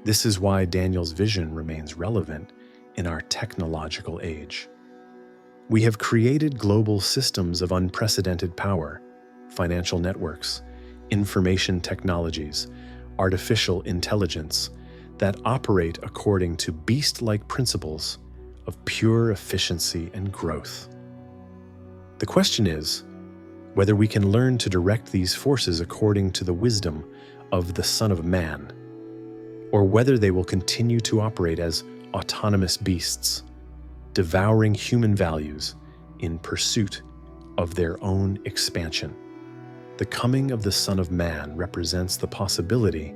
This is why Daniel's vision remains relevant in our technological age. We have created global systems of unprecedented power, financial networks, information technologies, artificial intelligence that operate according to beast-like principles of pure efficiency and growth. The question is whether we can learn to direct these forces according to the wisdom of the Son of Man, or whether they will continue to operate as autonomous beasts, devouring human values in pursuit of their own expansion. The coming of the Son of Man represents the possibility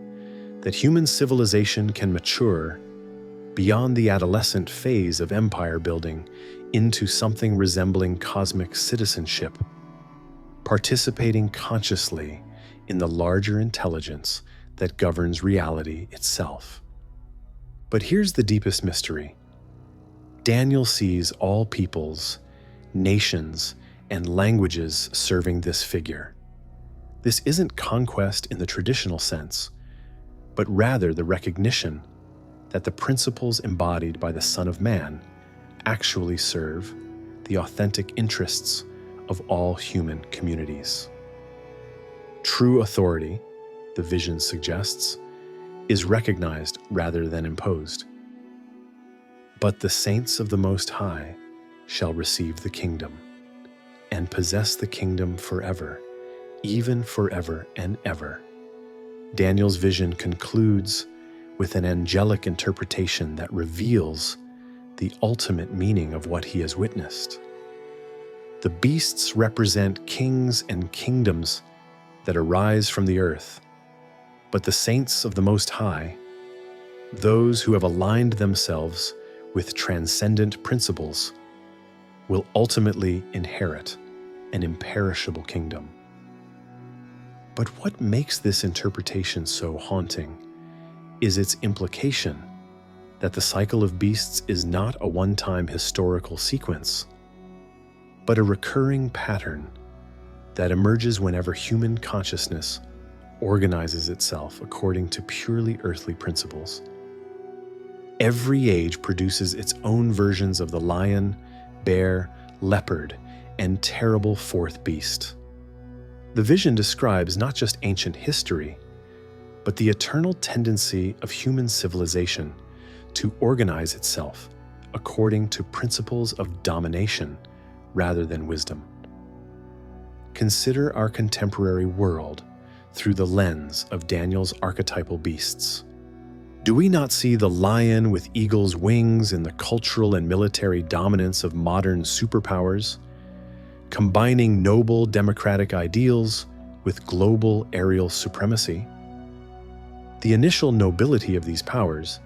that human civilization can mature beyond the adolescent phase of empire building into something resembling cosmic citizenship, participating consciously in the larger intelligence that governs reality itself. But here's the deepest mystery. Daniel sees all peoples, nations, and languages serving this figure. This isn't conquest in the traditional sense, but rather the recognition that the principles embodied by the Son of Man actually serve the authentic interests of all human communities. True authority, the vision suggests, is recognized rather than imposed. But the saints of the Most High shall receive the kingdom, and possess the kingdom forever, even forever and ever. Daniel's vision concludes with an angelic interpretation that reveals the ultimate meaning of what he has witnessed. The beasts represent kings and kingdoms that arise from the earth, but the saints of the Most High, those who have aligned themselves with transcendent principles, will ultimately inherit an imperishable kingdom. But what makes this interpretation so haunting is its implication that the cycle of beasts is not a one-time historical sequence, but a recurring pattern that emerges whenever human consciousness organizes itself according to purely earthly principles. Every age produces its own versions of the lion, bear, leopard, and terrible fourth beast. The vision describes not just ancient history, but the eternal tendency of human civilization to organize itself according to principles of domination rather than wisdom. Consider our contemporary world through the lens of Daniel's archetypal beasts. Do we not see the lion with eagle's wings in the cultural and military dominance of modern superpowers, combining noble democratic ideals with global aerial supremacy? The initial nobility of these powers,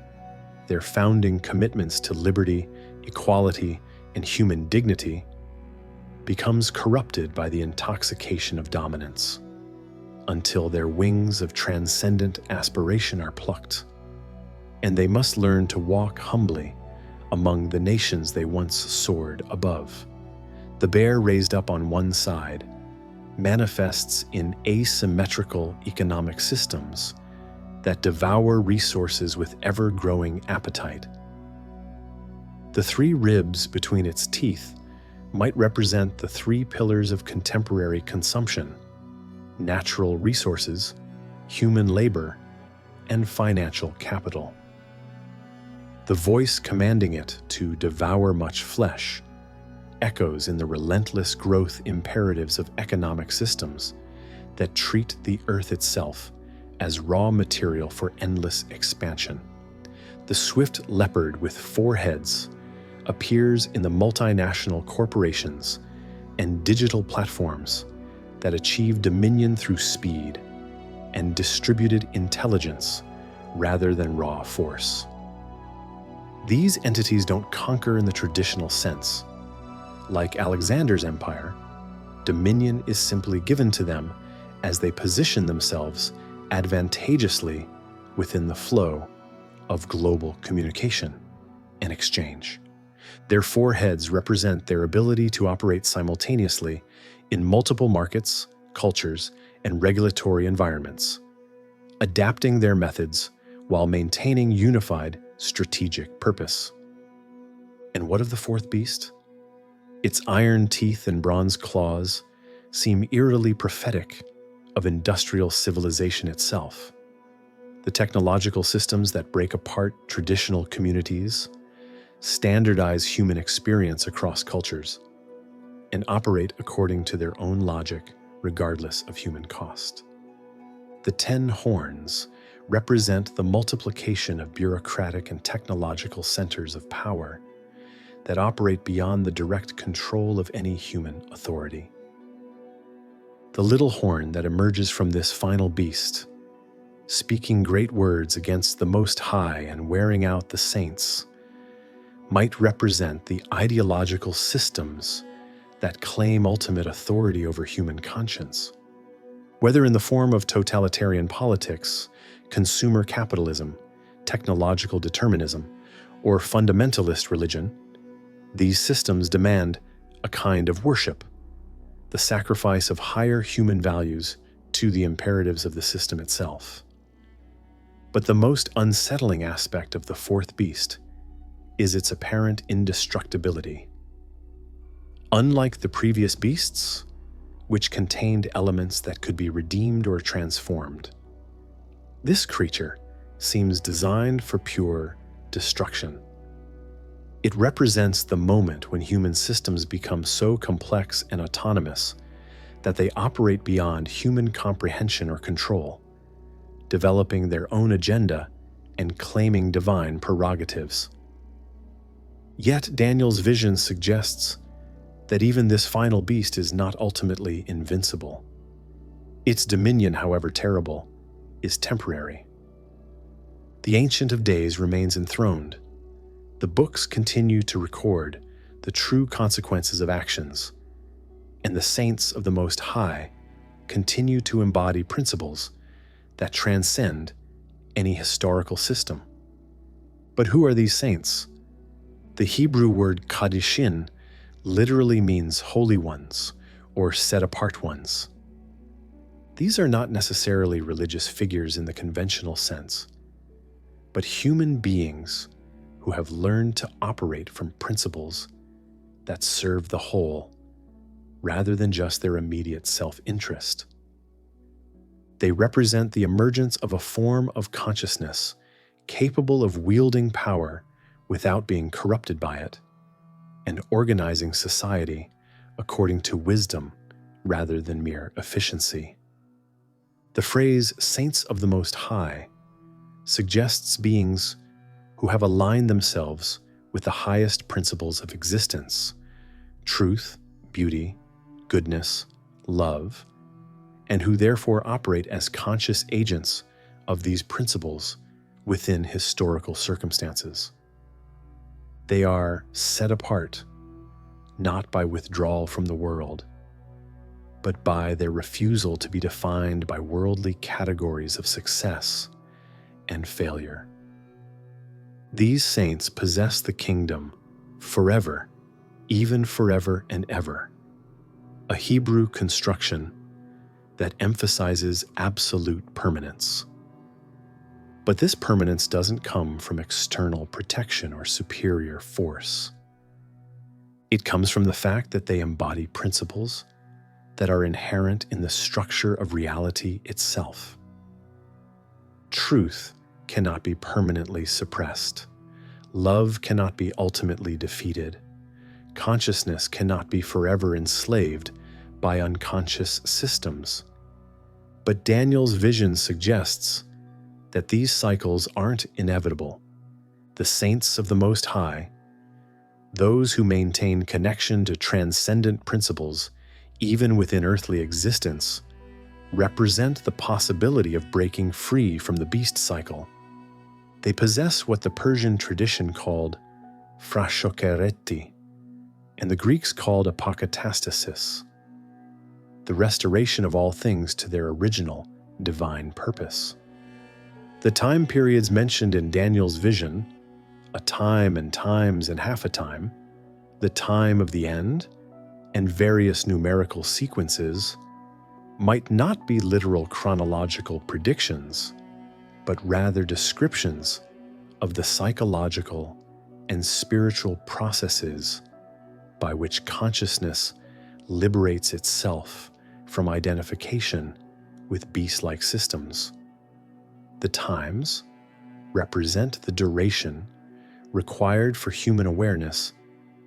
their founding commitments to liberty, equality, and human dignity, becomes corrupted by the intoxication of dominance, until their wings of transcendent aspiration are plucked, and they must learn to walk humbly among the nations they once soared above. The bear raised up on one side manifests in asymmetrical economic systems that devour resources with ever-growing appetite. The three ribs between its teeth might represent the three pillars of contemporary consumption: natural resources, human labor, and financial capital. The voice commanding it to devour much flesh echoes in the relentless growth imperatives of economic systems that treat the earth itself as raw material for endless expansion. The swift leopard with four heads appears in the multinational corporations and digital platforms that achieve dominion through speed and distributed intelligence rather than raw force. These entities don't conquer in the traditional sense. Like Alexander's empire, dominion is simply given to them as they position themselves advantageously within the flow of global communication and exchange. Their four heads represent their ability to operate simultaneously in multiple markets, cultures, and regulatory environments, adapting their methods while maintaining unified strategic purpose. And what of the fourth beast? Its iron teeth and bronze claws seem eerily prophetic of industrial civilization itself. The technological systems that break apart traditional communities, standardize human experience across cultures, and operate according to their own logic regardless of human cost. The 10 horns represent the multiplication of bureaucratic and technological centers of power that operate beyond the direct control of any human authority. The little horn that emerges from this final beast, speaking great words against the Most High and wearing out the saints, might represent the ideological systems that claim ultimate authority over human conscience. Whether in the form of totalitarian politics, consumer capitalism, technological determinism, or fundamentalist religion, these systems demand a kind of worship, the sacrifice of higher human values to the imperatives of the system itself. But the most unsettling aspect of the fourth beast is its apparent indestructibility. Unlike the previous beasts, which contained elements that could be redeemed or transformed, this creature seems designed for pure destruction. It represents the moment when human systems become so complex and autonomous that they operate beyond human comprehension or control, developing their own agenda and claiming divine prerogatives. Yet Daniel's vision suggests that even this final beast is not ultimately invincible. Its dominion, however terrible, is temporary. The Ancient of Days remains enthroned. The books continue to record the true consequences of actions, and the saints of the Most High continue to embody principles that transcend any historical system. But who are these saints? The Hebrew word kadishin literally means holy ones or set-apart ones. These are not necessarily religious figures in the conventional sense, but human beings who have learned to operate from principles that serve the whole rather than just their immediate self-interest. They represent the emergence of a form of consciousness capable of wielding power without being corrupted by it, and organizing society according to wisdom rather than mere efficiency. The phrase "saints of the Most High" suggests beings who have aligned themselves with the highest principles of existence: truth, beauty, goodness, love, and who therefore operate as conscious agents of these principles within historical circumstances. They are set apart, not by withdrawal from the world, but by their refusal to be defined by worldly categories of success and failure. These saints possess the kingdom forever, even forever and ever, a Hebrew construction that emphasizes absolute permanence. But this permanence doesn't come from external protection or superior force. It comes from the fact that they embody principles that are inherent in the structure of reality itself. Truth cannot be permanently suppressed. Love cannot be ultimately defeated. Consciousness cannot be forever enslaved by unconscious systems. But Daniel's vision suggests that these cycles aren't inevitable. The saints of the Most High, those who maintain connection to transcendent principles even within earthly existence, represent the possibility of breaking free from the beast cycle. They possess what the Persian tradition called frashokereti, and the Greeks called apokatastasis, the restoration of all things to their original divine purpose. The time periods mentioned in Daniel's vision, a time and times and half a time, the time of the end, and various numerical sequences, might not be literal chronological predictions, but rather descriptions of the psychological and spiritual processes by which consciousness liberates itself from identification with beast-like systems. The times represent the duration required for human awareness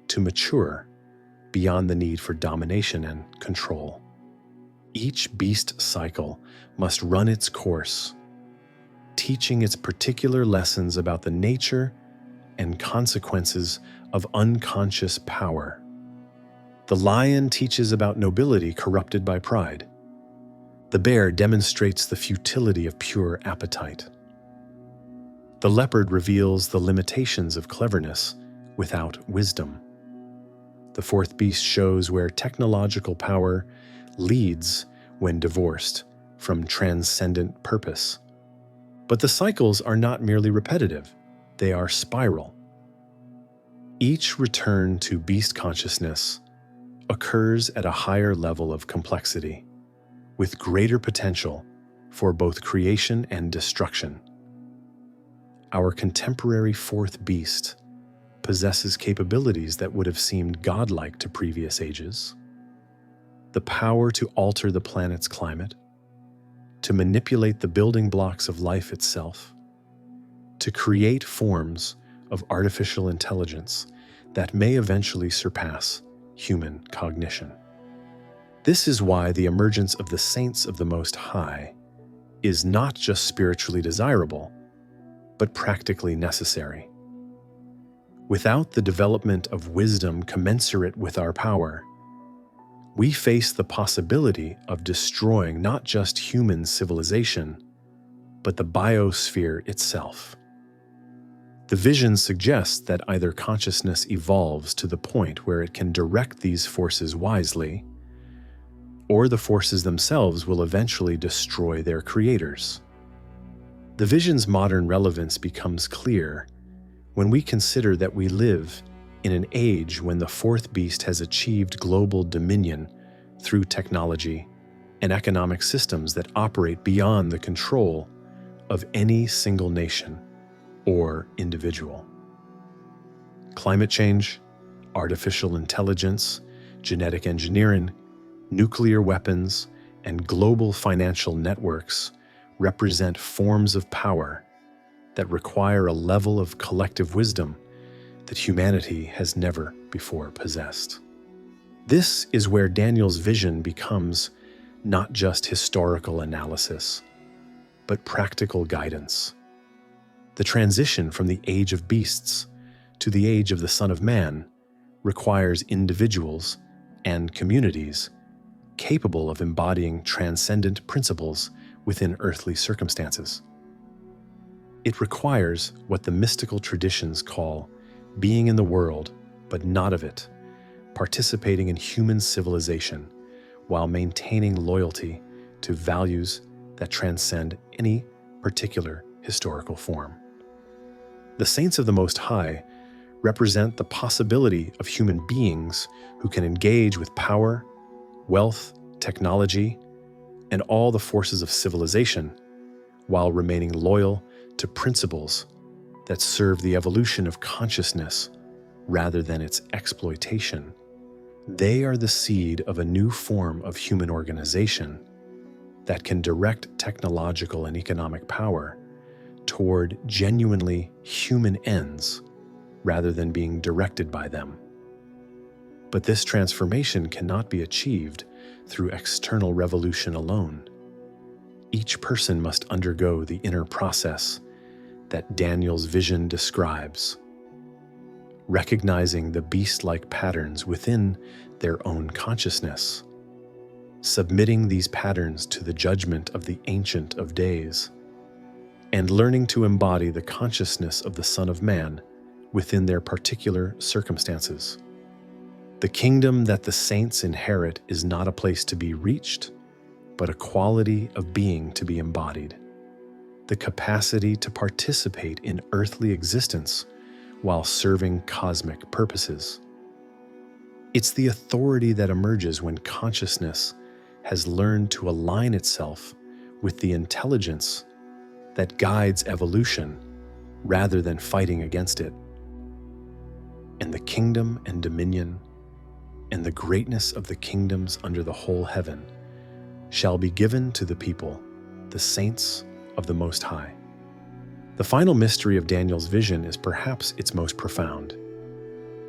to mature beyond the need for domination and control. Each beast cycle must run its course, teaching its particular lessons about the nature and consequences of unconscious power. The lion teaches about nobility corrupted by pride. The bear demonstrates the futility of pure appetite. The leopard reveals the limitations of cleverness without wisdom. The fourth beast shows where technological power leads when divorced from transcendent purpose. But the cycles are not merely repetitive, they are spiral. Each return to beast consciousness occurs at a higher level of complexity, with greater potential for both creation and destruction. Our contemporary fourth beast possesses capabilities that would have seemed godlike to previous ages. The power to alter the planet's climate, to manipulate the building blocks of life itself, to create forms of artificial intelligence that may eventually surpass human cognition. This is why the emergence of the saints of the Most High is not just spiritually desirable, but practically necessary. Without the development of wisdom commensurate with our power, we face the possibility of destroying not just human civilization, but the biosphere itself. The vision suggests that either consciousness evolves to the point where it can direct these forces wisely, or the forces themselves will eventually destroy their creators. The vision's modern relevance becomes clear when we consider that we live in an age when the fourth beast has achieved global dominion through technology and economic systems that operate beyond the control of any single nation or individual. Climate change, artificial intelligence, genetic engineering, nuclear weapons, and global financial networks represent forms of power that require a level of collective wisdom that humanity has never before possessed. This is where Daniel's vision becomes not just historical analysis, but practical guidance. The transition from the age of beasts to the age of the Son of Man requires individuals and communities capable of embodying transcendent principles within earthly circumstances. It requires what the mystical traditions call being in the world, but not of it, participating in human civilization while maintaining loyalty to values that transcend any particular historical form. The saints of the Most High represent the possibility of human beings who can engage with power, wealth, technology, and all the forces of civilization while remaining loyal to principles that serve the evolution of consciousness rather than its exploitation. They are the seed of a new form of human organization that can direct technological and economic power toward genuinely human ends rather than being directed by them. But this transformation cannot be achieved through external revolution alone. Each person must undergo the inner process that Daniel's vision describes, recognizing the beast-like patterns within their own consciousness, submitting these patterns to the judgment of the Ancient of Days, and learning to embody the consciousness of the Son of Man within their particular circumstances. The kingdom that the saints inherit is not a place to be reached, but a quality of being to be embodied. The capacity to participate in earthly existence while serving cosmic purposes. It's the authority that emerges when consciousness has learned to align itself with the intelligence that guides evolution rather than fighting against it. And the kingdom and dominion and the greatness of the kingdoms under the whole heaven shall be given to the people, the saints of the Most High. The final mystery of Daniel's vision is perhaps its most profound.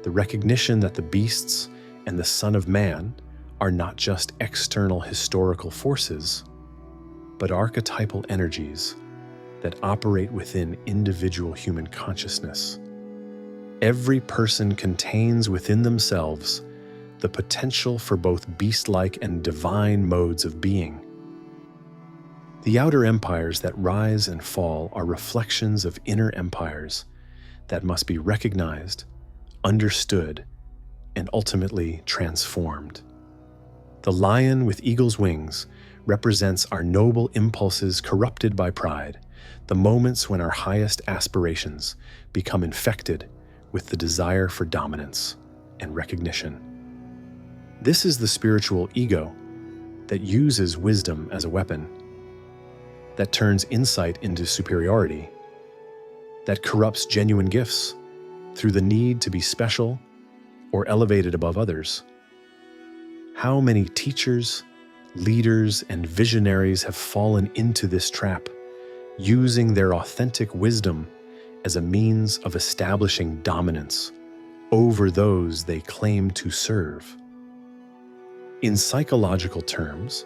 The recognition that the beasts and the Son of Man are not just external historical forces, but archetypal energies that operate within individual human consciousness. Every person contains within themselves the potential for both beast-like and divine modes of being. The outer empires that rise and fall are reflections of inner empires that must be recognized, understood, and ultimately transformed. The lion with eagle's wings represents our noble impulses corrupted by pride, the moments when our highest aspirations become infected with the desire for dominance and recognition. This is the spiritual ego that uses wisdom as a weapon, that turns insight into superiority, that corrupts genuine gifts through the need to be special or elevated above others. How many teachers, leaders, and visionaries have fallen into this trap, using their authentic wisdom as a means of establishing dominance over those they claim to serve. In psychological terms,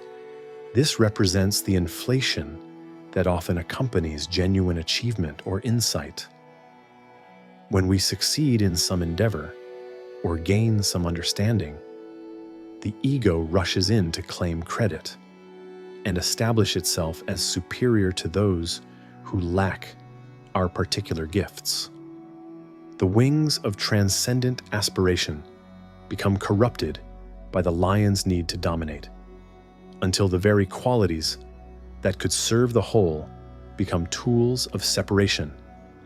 this represents the inflation that often accompanies genuine achievement or insight. When we succeed in some endeavor or gain some understanding, the ego rushes in to claim credit and establish itself as superior to those who lack our particular gifts. The wings of transcendent aspiration become corrupted by the lion's need to dominate, until the very qualities that could serve the whole become tools of separation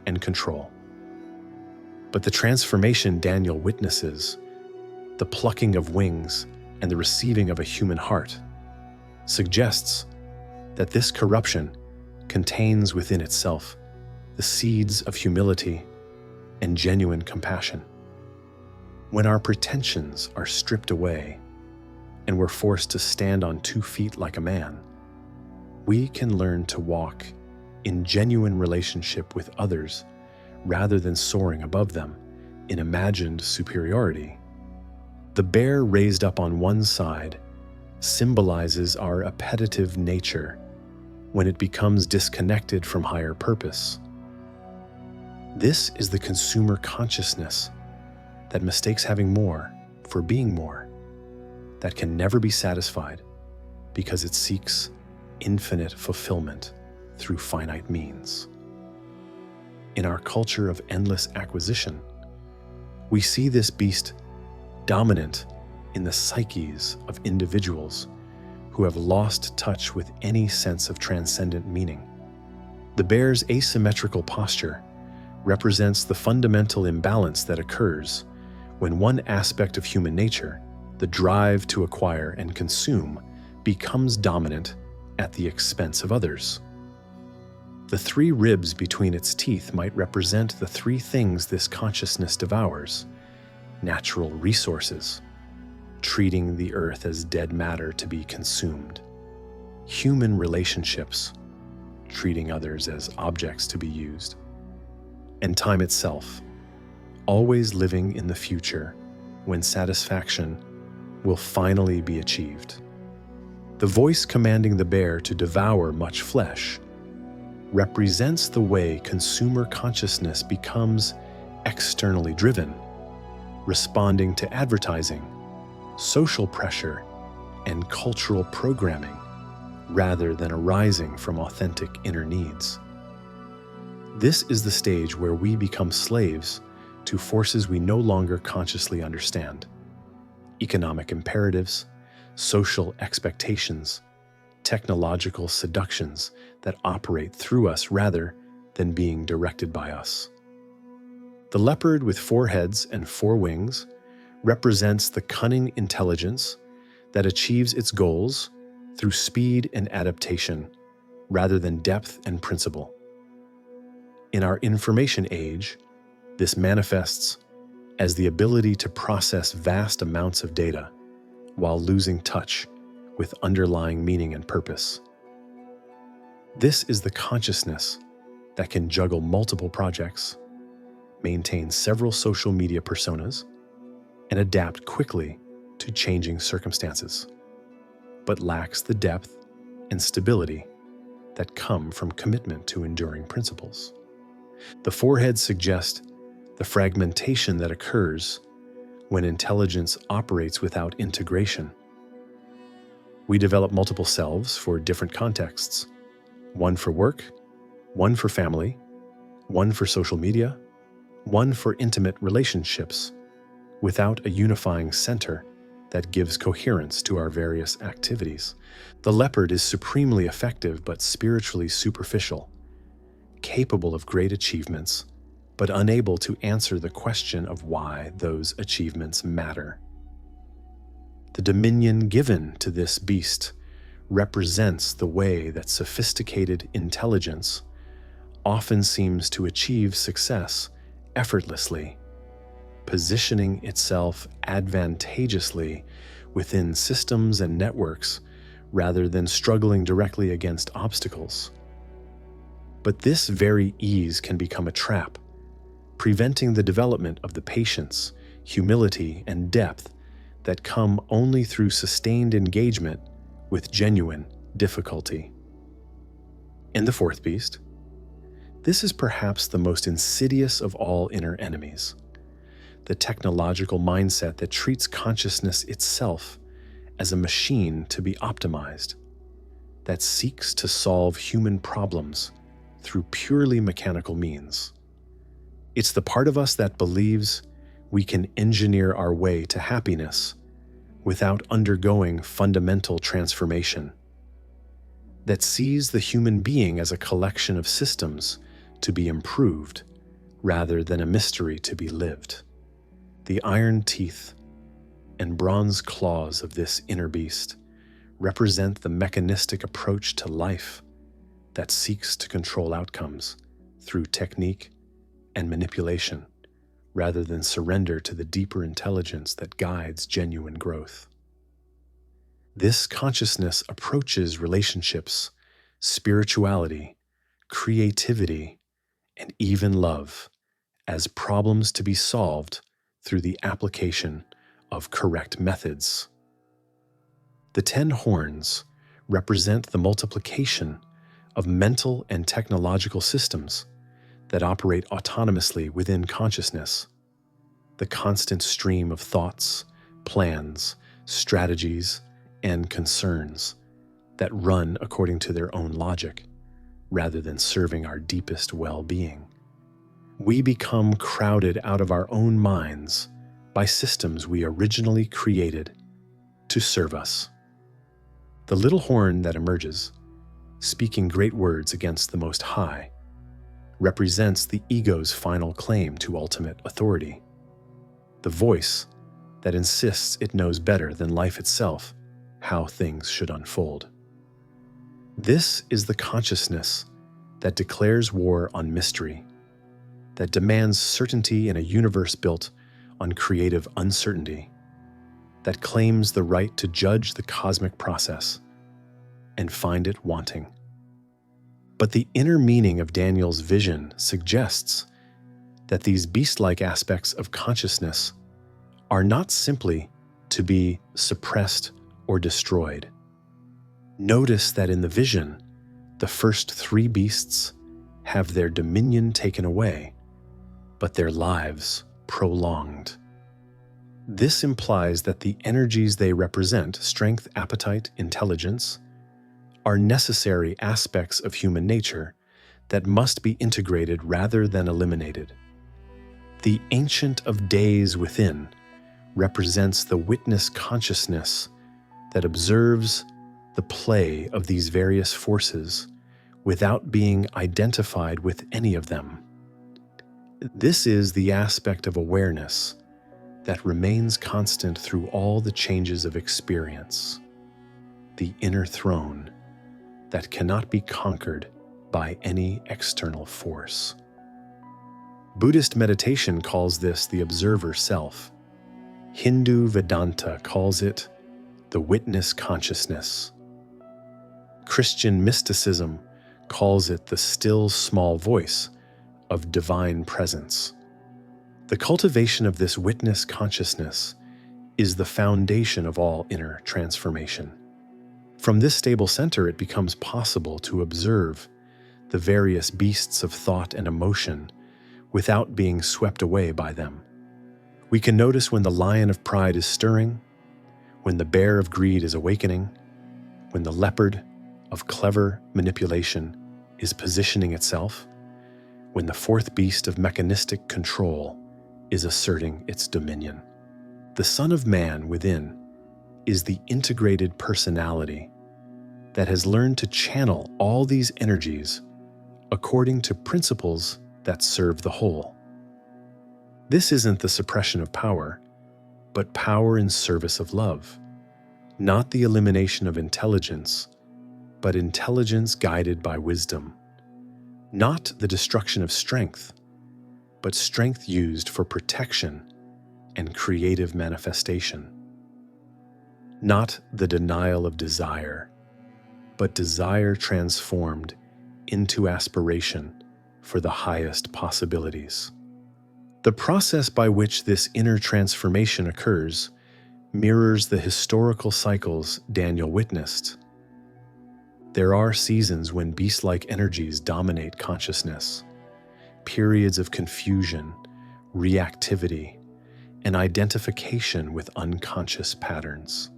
and control. But the transformation Daniel witnesses, the plucking of wings and the receiving of a human heart, suggests that this corruption contains within itself the seeds of humility and genuine compassion. When our pretensions are stripped away and we're forced to stand on 2 feet like a man, we can learn to walk in genuine relationship with others rather than soaring above them in imagined superiority. The bear raised up on one side symbolizes our appetitive nature when it becomes disconnected from higher purpose. This is the consumer consciousness that mistakes having more for being more, that can never be satisfied because it seeks infinite fulfillment through finite means. In our culture of endless acquisition, we see this beast dominant in the psyches of individuals who have lost touch with any sense of transcendent meaning. The bear's asymmetrical posture represents the fundamental imbalance that occurs when one aspect of human nature, the drive to acquire and consume, becomes dominant at the expense of others. The 3 ribs between its teeth might represent the 3 things this consciousness devours: natural resources, treating the earth as dead matter to be consumed; human relationships, treating others as objects to be used; and time itself, always living in the future when satisfaction will finally be achieved. The voice commanding the bear to devour much flesh represents the way consumer consciousness becomes externally driven, responding to advertising, social pressure, and cultural programming, rather than arising from authentic inner needs. This is the stage where we become slaves to forces we no longer consciously understand: economic imperatives, social expectations, technological seductions that operate through us rather than being directed by us. The leopard with 4 heads and 4 wings represents the cunning intelligence that achieves its goals through speed and adaptation rather than depth and principle. In our information age, this manifests as the ability to process vast amounts of data while losing touch with underlying meaning and purpose. This is the consciousness that can juggle multiple projects, maintain several social media personas, and adapt quickly to changing circumstances, but lacks the depth and stability that come from commitment to enduring principles. The 4 heads suggest the fragmentation that occurs when intelligence operates without integration. We develop multiple selves for different contexts: one for work, one for family, one for social media, one for intimate relationships, without a unifying center that gives coherence to our various activities. The leopard is supremely effective but spiritually superficial, capable of great achievements, but unable to answer the question of why those achievements matter. The dominion given to this beast represents the way that sophisticated intelligence often seems to achieve success effortlessly, positioning itself advantageously within systems and networks rather than struggling directly against obstacles. But this very ease can become a trap, preventing the development of the patience, humility, and depth that come only through sustained engagement with genuine difficulty. And the 4th beast. This is perhaps the most insidious of all inner enemies: the technological mindset that treats consciousness itself as a machine to be optimized, that seeks to solve human problems through purely mechanical means. It's the part of us that believes we can engineer our way to happiness without undergoing fundamental transformation, that sees the human being as a collection of systems to be improved rather than a mystery to be lived. The iron teeth and bronze claws of this inner beast represent the mechanistic approach to life that seeks to control outcomes through technique and manipulation, rather than surrender to the deeper intelligence that guides genuine growth. This consciousness approaches relationships, spirituality, creativity, and even love as problems to be solved through the application of correct methods. The 10 horns represent the multiplication of mental and technological systems that operate autonomously within consciousness. The constant stream of thoughts, plans, strategies, and concerns that run according to their own logic, rather than serving our deepest well-being. We become crowded out of our own minds by systems we originally created to serve us. The little horn that emerges, speaking great words against the Most High, represents the ego's final claim to ultimate authority. The voice that insists it knows better than life itself how things should unfold. This is the consciousness that declares war on mystery, that demands certainty in a universe built on creative uncertainty, that claims the right to judge the cosmic process and find it wanting. But the inner meaning of Daniel's vision suggests that these beast-like aspects of consciousness are not simply to be suppressed or destroyed. Notice that in the vision, the first 3 beasts have their dominion taken away, but their lives prolonged. This implies that the energies they represent, strength, appetite, intelligence, are necessary aspects of human nature that must be integrated rather than eliminated. The Ancient of Days within represents the witness consciousness that observes the play of these various forces without being identified with any of them. This is the aspect of awareness that remains constant through all the changes of experience, the inner throne that cannot be conquered by any external force. Buddhist meditation calls this the observer self. Hindu Vedanta calls it the witness consciousness. Christian mysticism calls it the still small voice of divine presence. The cultivation of this witness consciousness is the foundation of all inner transformation. From this stable center, it becomes possible to observe the various beasts of thought and emotion without being swept away by them. We can notice when the lion of pride is stirring, when the bear of greed is awakening, when the leopard of clever manipulation is positioning itself, when the 4th beast of mechanistic control is asserting its dominion. The Son of Man within is the integrated personality that has learned to channel all these energies according to principles that serve the whole. This isn't the suppression of power, but power in service of love, not the elimination of intelligence, but intelligence guided by wisdom, not the destruction of strength, but strength used for protection and creative manifestation, not the denial of desire, but desire transformed into aspiration for the highest possibilities. The process by which this inner transformation occurs mirrors the historical cycles Daniel witnessed. There are seasons when beast-like energies dominate consciousness, periods of confusion, reactivity, and identification with unconscious patterns.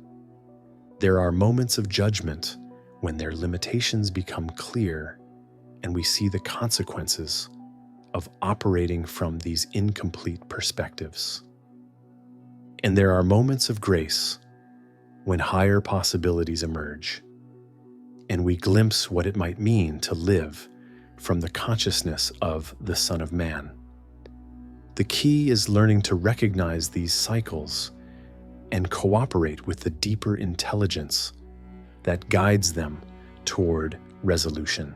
There are moments of judgment when their limitations become clear and we see the consequences of operating from these incomplete perspectives. And there are moments of grace when higher possibilities emerge, and we glimpse what it might mean to live from the consciousness of the Son of Man. The key is learning to recognize these cycles and cooperate with the deeper intelligence that guides them toward resolution.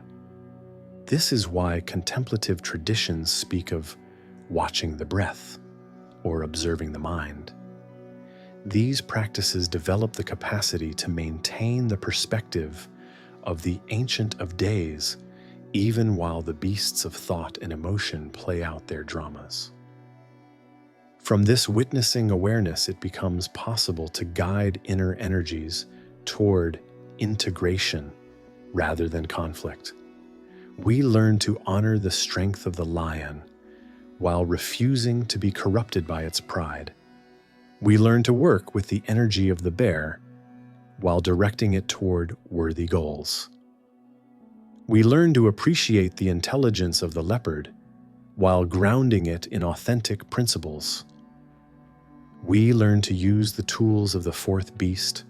This is why contemplative traditions speak of watching the breath or observing the mind. These practices develop the capacity to maintain the perspective of the Ancient of Days, even while the beasts of thought and emotion play out their dramas. From this witnessing awareness, it becomes possible to guide inner energies toward integration rather than conflict. We learn to honor the strength of the lion while refusing to be corrupted by its pride. We learn to work with the energy of the bear while directing it toward worthy goals. We learn to appreciate the intelligence of the leopard while grounding it in authentic principles. We learn to use the tools of the fourth beast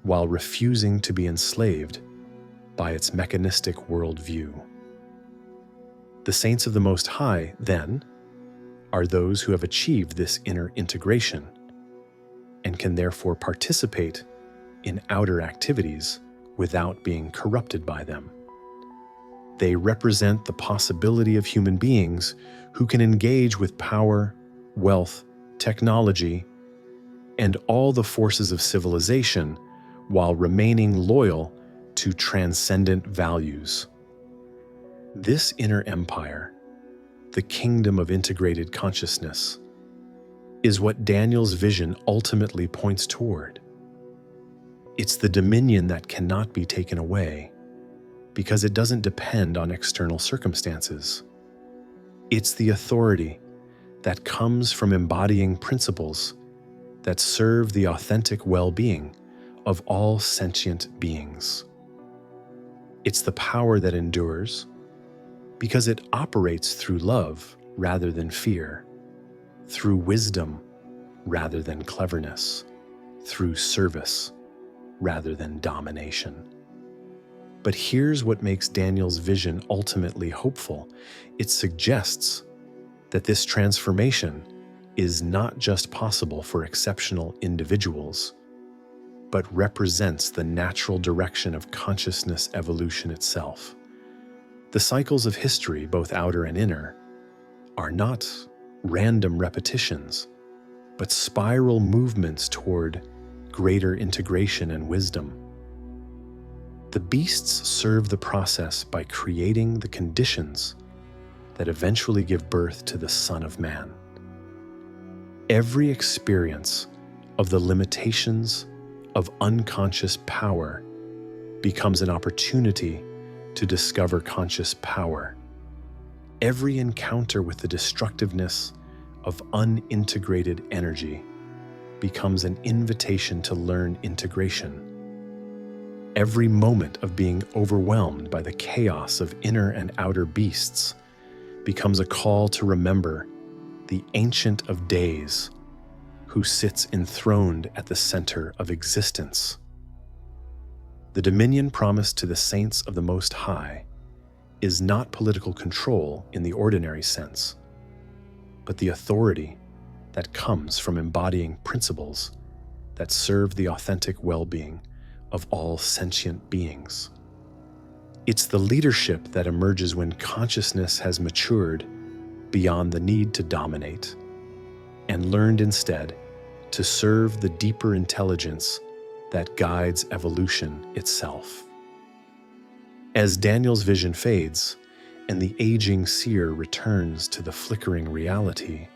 while refusing to be enslaved by its mechanistic worldview. The saints of the Most High, then, are those who have achieved this inner integration and can therefore participate in outer activities without being corrupted by them. They represent the possibility of human beings who can engage with power, wealth, technology, and all the forces of civilization while remaining loyal to transcendent values. This inner empire, the kingdom of integrated consciousness, is what Daniel's vision ultimately points toward. It's the dominion that cannot be taken away because it doesn't depend on external circumstances. It's the authority that comes from embodying principles that serve the authentic well-being of all sentient beings. It's the power that endures because it operates through love rather than fear, through wisdom rather than cleverness, through service rather than domination. But here's what makes Daniel's vision ultimately hopeful. It suggests that this transformation is not just possible for exceptional individuals, but represents the natural direction of consciousness evolution itself. The cycles of history, both outer and inner, are not random repetitions, but spiral movements toward greater integration and wisdom. The beasts serve the process by creating the conditions that eventually give birth to the Son of Man. Every experience of the limitations of unconscious power becomes an opportunity to discover conscious power. Every encounter with the destructiveness of unintegrated energy becomes an invitation to learn integration. Every moment of being overwhelmed by the chaos of inner and outer beasts becomes a call to remember the Ancient of Days, who sits enthroned at the center of existence. The dominion promised to the saints of the Most High is not political control in the ordinary sense, but the authority that comes from embodying principles that serve the authentic well-being of all sentient beings. It's the leadership that emerges when consciousness has matured beyond the need to dominate and learned instead to serve the deeper intelligence that guides evolution itself. As Daniel's vision fades and the aging seer returns to the flickering reality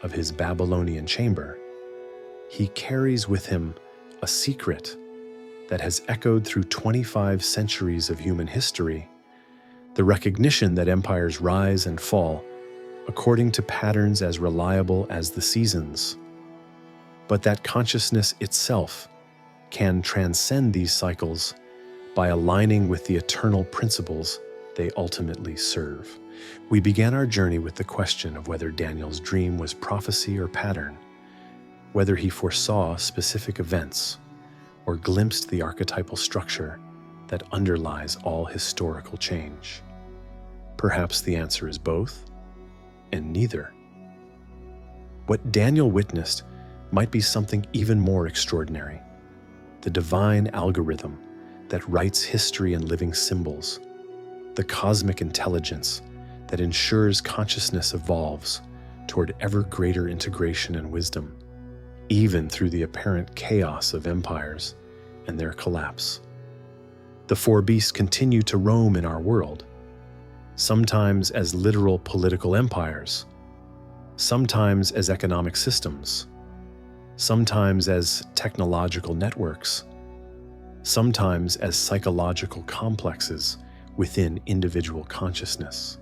of his Babylonian chamber, he carries with him a secret that has echoed through 25 centuries of human history, the recognition that empires rise and fall according to patterns as reliable as the seasons, but that consciousness itself can transcend these cycles by aligning with the eternal principles they ultimately serve. We began our journey with the question of whether Daniel's dream was prophecy or pattern, whether he foresaw specific events or glimpsed the archetypal structure that underlies all historical change. Perhaps the answer is both, and neither. What Daniel witnessed might be something even more extraordinary: the divine algorithm that writes history in living symbols, the cosmic intelligence that ensures consciousness evolves toward ever greater integration and wisdom. even through the apparent chaos of empires and their collapse. The four beasts continue to roam in our world, sometimes as literal political empires, sometimes as economic systems, sometimes as technological networks, sometimes as psychological complexes within individual consciousness.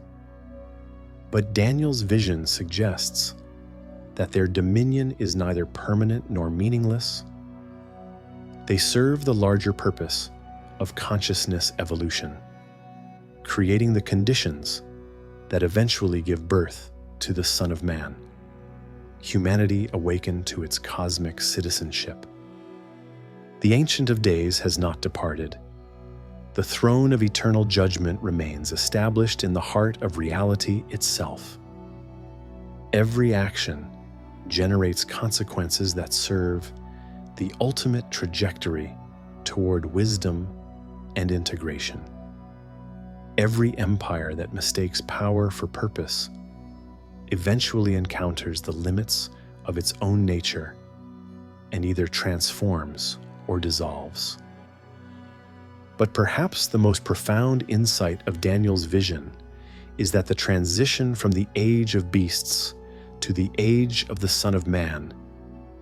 But Daniel's vision suggests that their dominion is neither permanent nor meaningless. They serve the larger purpose of consciousness evolution, creating the conditions that eventually give birth to the Son of Man, humanity awakened to its cosmic citizenship. The Ancient of Days has not departed. The throne of eternal judgment remains established in the heart of reality itself. Every action generates consequences that serve the ultimate trajectory toward wisdom and integration. Every empire that mistakes power for purpose eventually encounters the limits of its own nature and either transforms or dissolves. But perhaps the most profound insight of Daniel's vision is that the transition from the age of beasts to the age of the Son of Man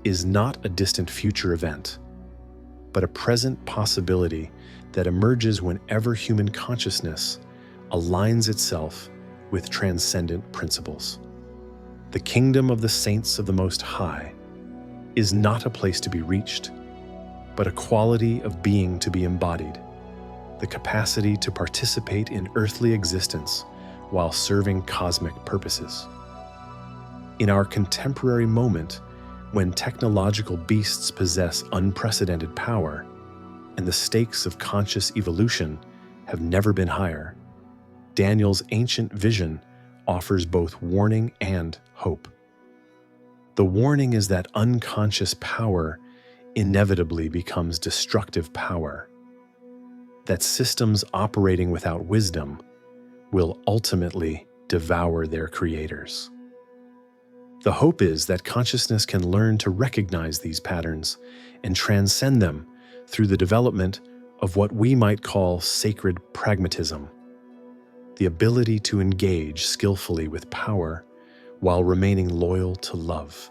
is not a distant future event, but a present possibility that emerges whenever human consciousness aligns itself with transcendent principles. The kingdom of the saints of the Most High is not a place to be reached, but a quality of being to be embodied, the capacity to participate in earthly existence while serving cosmic purposes. In our contemporary moment, when technological beasts possess unprecedented power and the stakes of conscious evolution have never been higher, Daniel's ancient vision offers both warning and hope. The warning is that unconscious power inevitably becomes destructive power, that systems operating without wisdom will ultimately devour their creators. The hope is that consciousness can learn to recognize these patterns and transcend them through the development of what we might call sacred pragmatism, the ability to engage skillfully with power while remaining loyal to love.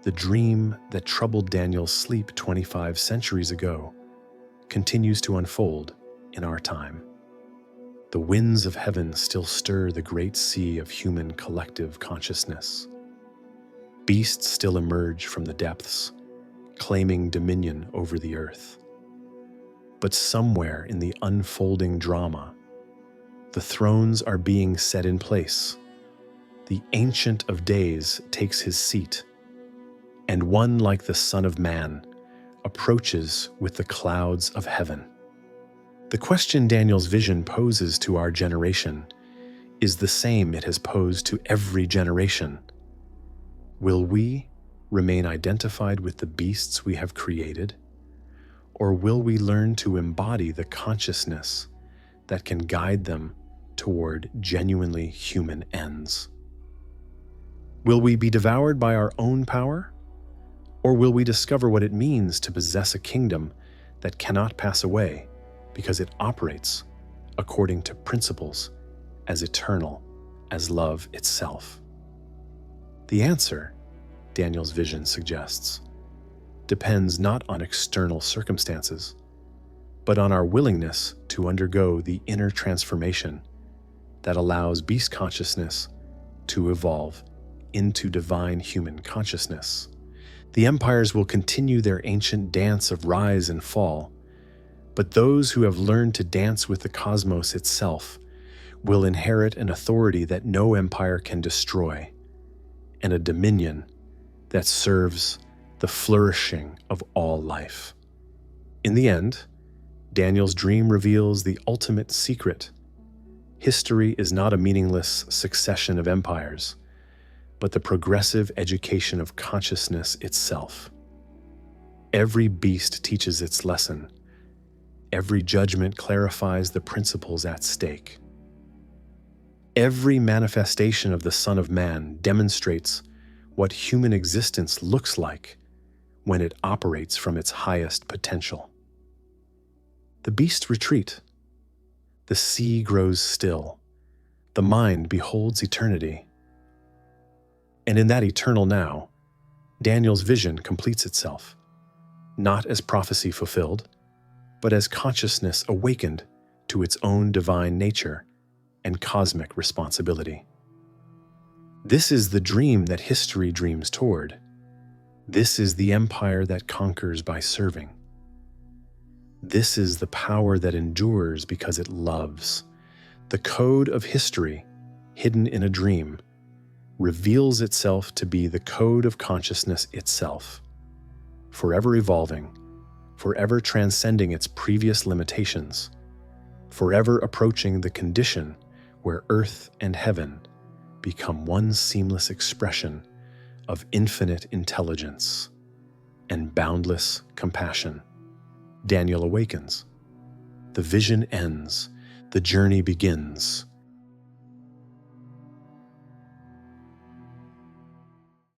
The dream that troubled Daniel's sleep 25 centuries ago continues to unfold in our time. The winds of heaven still stir the great sea of human collective consciousness. Beasts still emerge from the depths, claiming dominion over the earth. But somewhere in the unfolding drama, the thrones are being set in place. The Ancient of Days takes his seat, and one like the Son of Man approaches with the clouds of heaven. The question Daniel's vision poses to our generation is the same it has posed to every generation. Will we remain identified with the beasts we have created, or will we learn to embody the consciousness that can guide them toward genuinely human ends? Will we be devoured by our own power, or will we discover what it means to possess a kingdom that cannot pass away because it operates according to principles as eternal as love itself? The answer, Daniel's vision suggests, depends not on external circumstances, but on our willingness to undergo the inner transformation that allows beast consciousness to evolve into divine human consciousness. The empires will continue their ancient dance of rise and fall, but those who have learned to dance with the cosmos itself will inherit an authority that no empire can destroy, and a dominion that serves the flourishing of all life. In the end, Daniel's dream reveals the ultimate secret. History is not a meaningless succession of empires, but the progressive education of consciousness itself. Every beast teaches its lesson. Every judgment clarifies the principles at stake. Every manifestation of the Son of Man demonstrates what human existence looks like when it operates from its highest potential. The beasts retreat. The sea grows still. The mind beholds eternity. And in that eternal now, Daniel's vision completes itself, not as prophecy fulfilled, but as consciousness awakened to its own divine nature and cosmic responsibility. This is the dream that history dreams toward. This is the empire that conquers by serving. This is the power that endures because it loves. The code of history, hidden in a dream, reveals itself to be the code of consciousness itself, forever evolving, forever transcending its previous limitations, forever approaching the condition where earth and heaven become one seamless expression of infinite intelligence and boundless compassion. Daniel awakens. The vision ends. The journey begins.